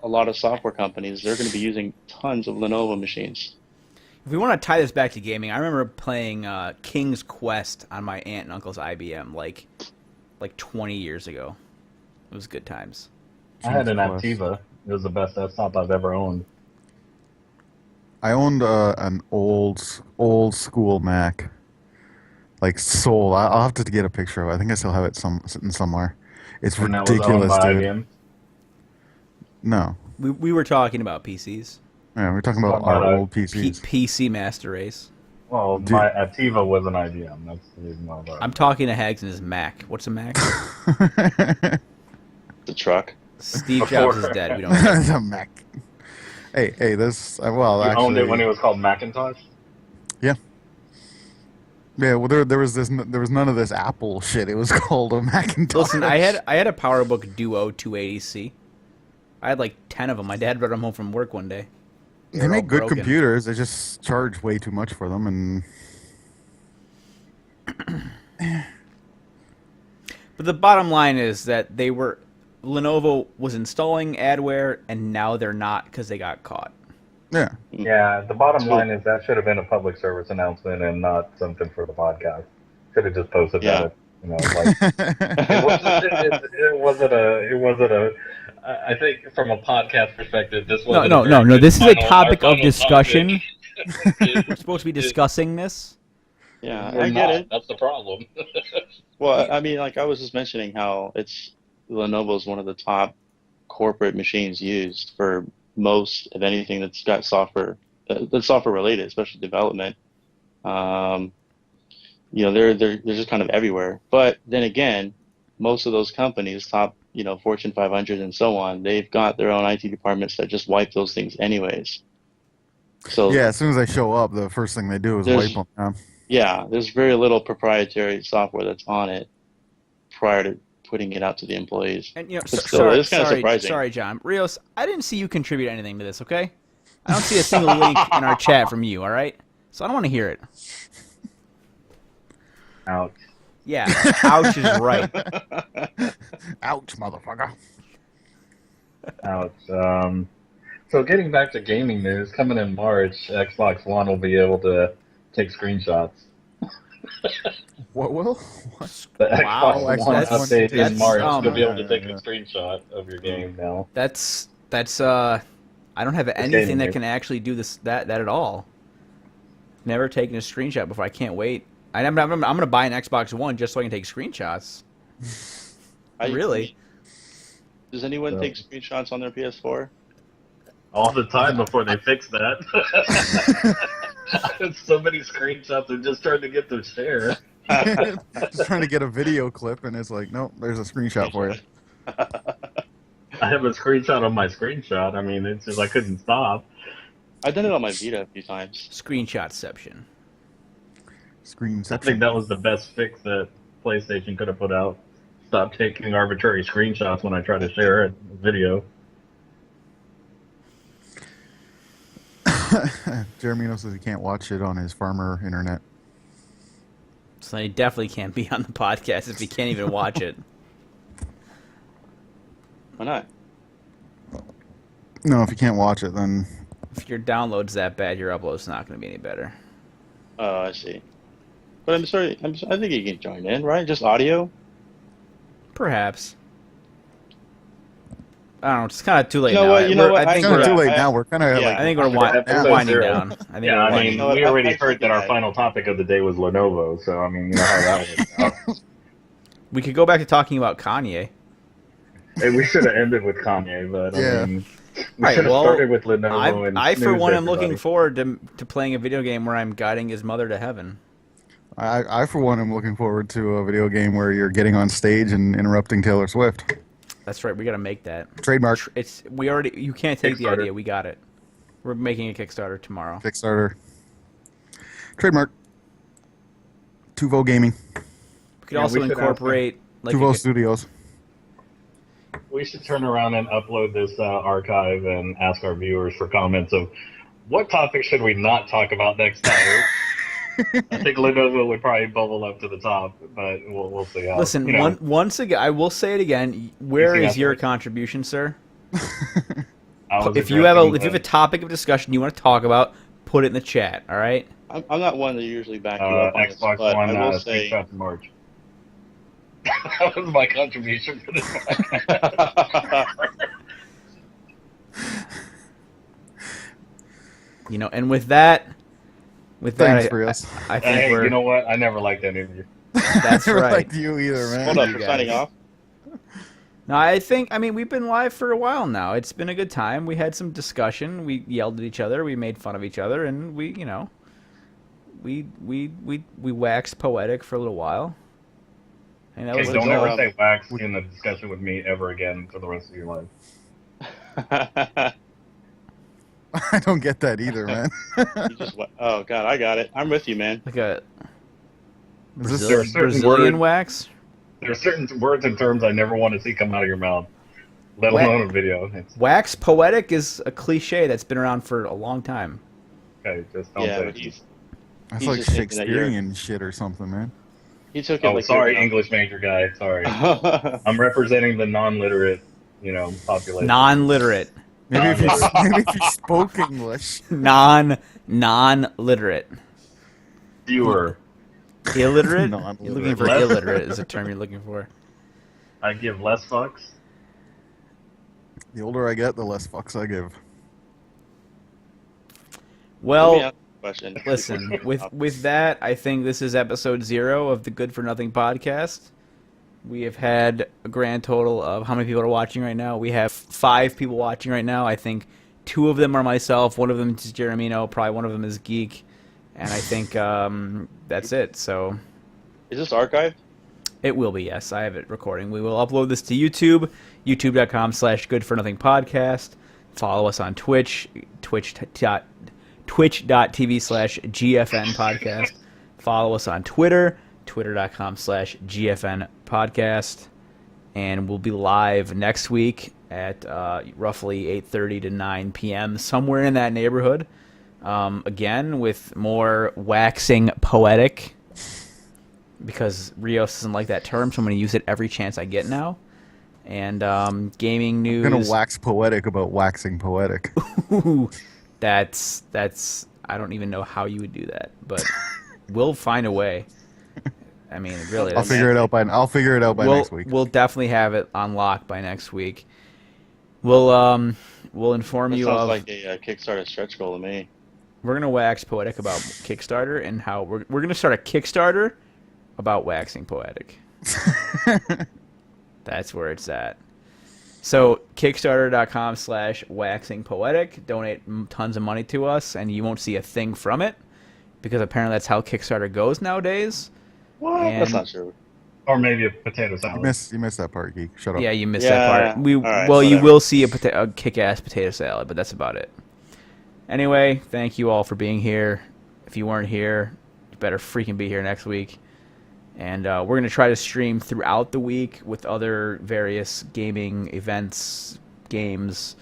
a lot of software companies, they're going to be using tons of Lenovo machines. If we want to tie this back to gaming, I remember playing King's Quest on my aunt and uncle's IBM like 20 years ago. It was good times. I had an King's Quest. Aptiva. It was the best desktop I've ever owned. I owned an old school Mac, like sold. I'll have to get a picture of it. I think I still have it sitting somewhere. It's And that was owned ridiculous, by dude. IBM. No, We were talking about PCs. yeah, we're talking about Talking about our it. old PCs. PC Master Race. Well, Dude. my Aptiva was an IBM. That's the reason why I bought it. I'm talking to Hags and his Mac. What's a Mac? The truck. Steve Jobs is dead. We don't. It's a Mac. Hey, this well You actually. owned it when it was called Macintosh? Yeah, well, there was none of this Apple shit. It was called a Macintosh. Listen, I had a PowerBook Duo 280C. I had like 10 of them. My dad brought them home from work one day. They They're make all good broken. computers. They just charge way too much for them, and But the bottom line is that Lenovo was installing adware, and now they're not because they got caught. yeah. Yeah, the bottom So- line is that should have been a public service announcement and not something for the podcast. Could have just posted Yeah. that. You know, like it wasn't a. I think from a podcast perspective, this wasn't. No. a very good This is a final- topic our of final discussion. topic. We're supposed to be discussing this. Yeah, We're I get not. it. That's the problem. Well, I mean, like I was just mentioning how Lenovo is one of the top corporate machines used for most of anything that's got software, that's software related, especially development. You know, they're just kind of everywhere. But then again, most of those companies, top, you know, Fortune 500 and so on, they've got their own IT departments that just wipe those things anyways. So Yeah, as soon as I show up, the first thing they do is There's- wipe them down. yeah, there's very little proprietary software that's on it prior to putting it out to the employees. And you know, But still, it's kinda surprising. Sorry, John. Rios, I didn't see you contribute anything to this. Okay, I don't see a single link in our chat from you. All right, so I don't want to hear it. Ouch. Yeah, ouch is right. Ouch, motherfucker. Ouch. So getting back to gaming news, coming in March, Xbox One will be able to take screenshots. What will? What? The Wow, Xbox One Xbox One update takes in March, screenshots. you'll be able to Yeah, take yeah. a screenshot of your game now. That's I don't have anything gaming that news. can actually do that at all. Never taken a screenshot before. I can't wait. I'm gonna buy an Xbox One just so I can take screenshots. Really? Does anyone So- take screenshots on their PS4? All the time before they fix that. I have so many screenshots. I'm just trying to get to share. Just trying to get a video clip, and it's like, nope, there's a screenshot for you. I have a screenshot of my screenshot. I mean, it's just I couldn't stop. I've done it on my Vita a few times. Screenshotception. Screenception. I think that was the best fix that PlayStation could have put out. Stop taking arbitrary screenshots when I try to share a video. Jeremy says he can't watch it on his farmer internet. So he definitely can't be on the podcast if he can't even watch it. Why not? No, if you can't watch it, then If your download's that bad, your upload's not going to be any better. Oh, I see. But I think you can join in, right? Just audio? Perhaps. I don't know. It's kind of too late You know now. what, you know what, I it's think kind of we're. too late now. We're kind of Yeah. like I think we're, Episode we're winding zero. down. I think Yeah, we're I winding mean, know what, we already I heard that our think final topic of the day was Lenovo, so I mean, you know how that works out. We could go back to talking about Kanye. Hey, we should have ended with Kanye, but Yeah. I mean, we Right, should have well, started with Lenovo. And I for snoozed one, am looking everybody. forward to playing a video game where I'm guiding his mother to heaven. I for one am looking forward to a video game where you're getting on stage and interrupting Taylor Swift. That's right. We got to make that. Trademark. You can't take the Kickstarter. idea. We got it. We're making a Kickstarter tomorrow. Kickstarter. Trademark. Tuvo Gaming. We could Yeah, also we should incorporate like Tuvo a, Studios. We should turn around and upload this archive and ask our viewers for comments of what topic should we not talk about next time. I think Lenovo would probably bubble up to the top, but we'll see how. Listen, you know, once again, I will say it again. Where Easy is your effort. contribution, sir? I was If you have addressing a the, topic of discussion you want to talk about, put it in the chat. All right. I'm not one to usually back you up on this, Xbox but One I will say... screenshots in March. That was my contribution for this. You know, and with that, Thanks, Rios. I think Hey, we're. you know what? I never liked any of you. That's I never right. liked you either, man. Hold up, you we're guys. signing off? No, I mean, we've been live for a while now. It's been a good time. We had some discussion. We yelled at each other. We made fun of each other, and we waxed poetic for a little while. And that Okay, was don't the goal. ever say wax in a discussion with me ever again for the rest of your life. I don't get that either, man. Oh, God, I got it. I'm with you, man. Like a Is this- There are certain Brazilian words- wax. There are certain words and terms I never want to see come out of your mouth, let Wax- alone a video. It's Wax poetic is a cliche that's been around for a long time. okay, just don't Yeah, say but it. That's He's like just thinking that you're- Shakespearean shit or something, man. He took it Oh, like sorry, you're- English major guy. Sorry. I'm representing the non-literate, population. Non-literate. Maybe if you spoke English. Non-literate. Viewer. Illiterate? Non-literate. You're looking for Less- illiterate is the term you're looking for. I give less fucks. The older I get, the less fucks I give. Let me Well, ask a question. listen, with that, I think this is episode 0 of the Good for Nothing podcast. We have had a grand total of how many people are watching right now? We have 5 people watching right now. I think 2 of them are myself, 1 of them is Jeremino, probably 1 of them is Geek, and I think that's it. So Is this archived? it will be, yes. I have it recording. We will upload this to YouTube, youtube.com/goodfornothingpodcast. Follow us on Twitch, twitch.tv/GFN podcast. Follow us on Twitter, twitter.com/GFN podcast. And we'll be live next week at roughly 8:30 to 9 p.m., somewhere in that neighborhood. Again, with more waxing poetic. because Rios doesn't like that term, so I'm going to use it every chance I get now. And gaming news. I'm gonna wax poetic about waxing poetic. Ooh, that's I don't even know how you would do that, but we'll find a way. I mean, really, I'll figure it out by next week. We'll definitely have it on lock by next week. We'll inform That you sounds of. like a Kickstarter stretch goal to me. We're gonna wax poetic about Kickstarter and how we're gonna start a Kickstarter about waxing poetic. That's where it's at. So Kickstarter.com/waxingpoetic. Donate tons of money to us, and you won't see a thing from it because apparently that's how Kickstarter goes nowadays. What? And- That's not true. Or maybe a potato You salad. missed that part, Geek. Shut up. Yeah, you missed Yeah, that part. all right, You whatever. will see a kick-ass potato salad, but that's about it. Anyway, thank you all for being here. If you weren't here, you better freaking be here next week. And we're going to try to stream throughout the week with other various gaming events, games.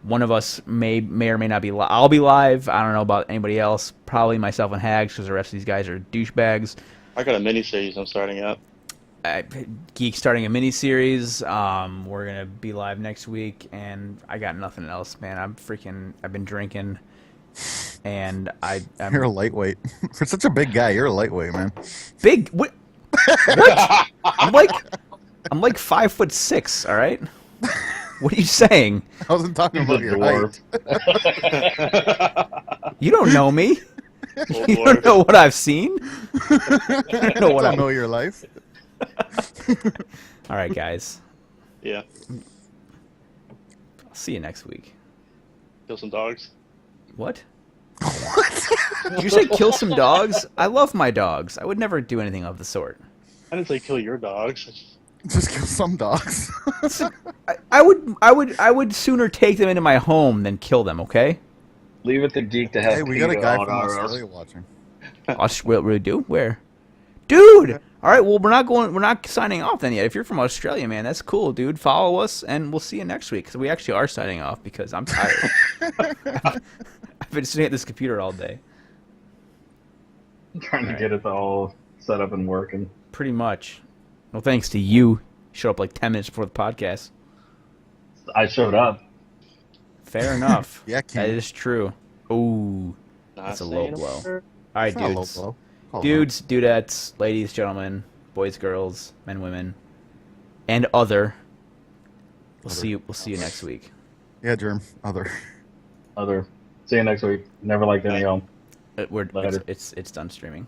One of us may or may not be live. I'll be live. I don't know about anybody else. Probably myself and Hags, because the rest of these guys are douchebags. I got a mini-series I'm starting up. Geek starting a mini series. We're gonna be live next week, and I got nothing else, man. I've been drinking, and You're a lightweight. For such a big guy, you're a lightweight, man. big. What? What? I'm like 5'6". All right. What are you saying? I wasn't talking He's a about your height. dwarf. You don't know me. Full You don't dwarf. know what I've seen. I know what don't know your life. All right, guys. Yeah. I'll see you next week. Kill some dogs. What? Did you say kill some dogs? I love my dogs. I would never do anything of the sort. I didn't say kill your dogs. Just kill some dogs. I would sooner take them into my home than kill them. Okay? Leave it to Geek to have Hey, we got a PETA guy on from our- Australia watching. What we do? Where? Dude! All right, well, we're not signing off then yet. If you're from Australia, man, that's cool, dude. Follow us, and we'll see you next week. Because we actually are signing off because I'm tired. I've been sitting at this computer all day. Trying to get it all set up and working. Pretty much. Well, thanks to you. Showed up like 10 minutes before the podcast. I showed up. Fair enough. Yeah, That King. is true. Ooh. Not That's a low saying blow. word. All right, It's not a low dudes. blow. Call it Dudes, dudettes, ladies, gentlemen, boys, girls, men, women, and other. We'll Other. see you. We'll see you next week. out. Yeah, Germ. Other. See you next week. Never liked any of them. We're Later. it's done streaming.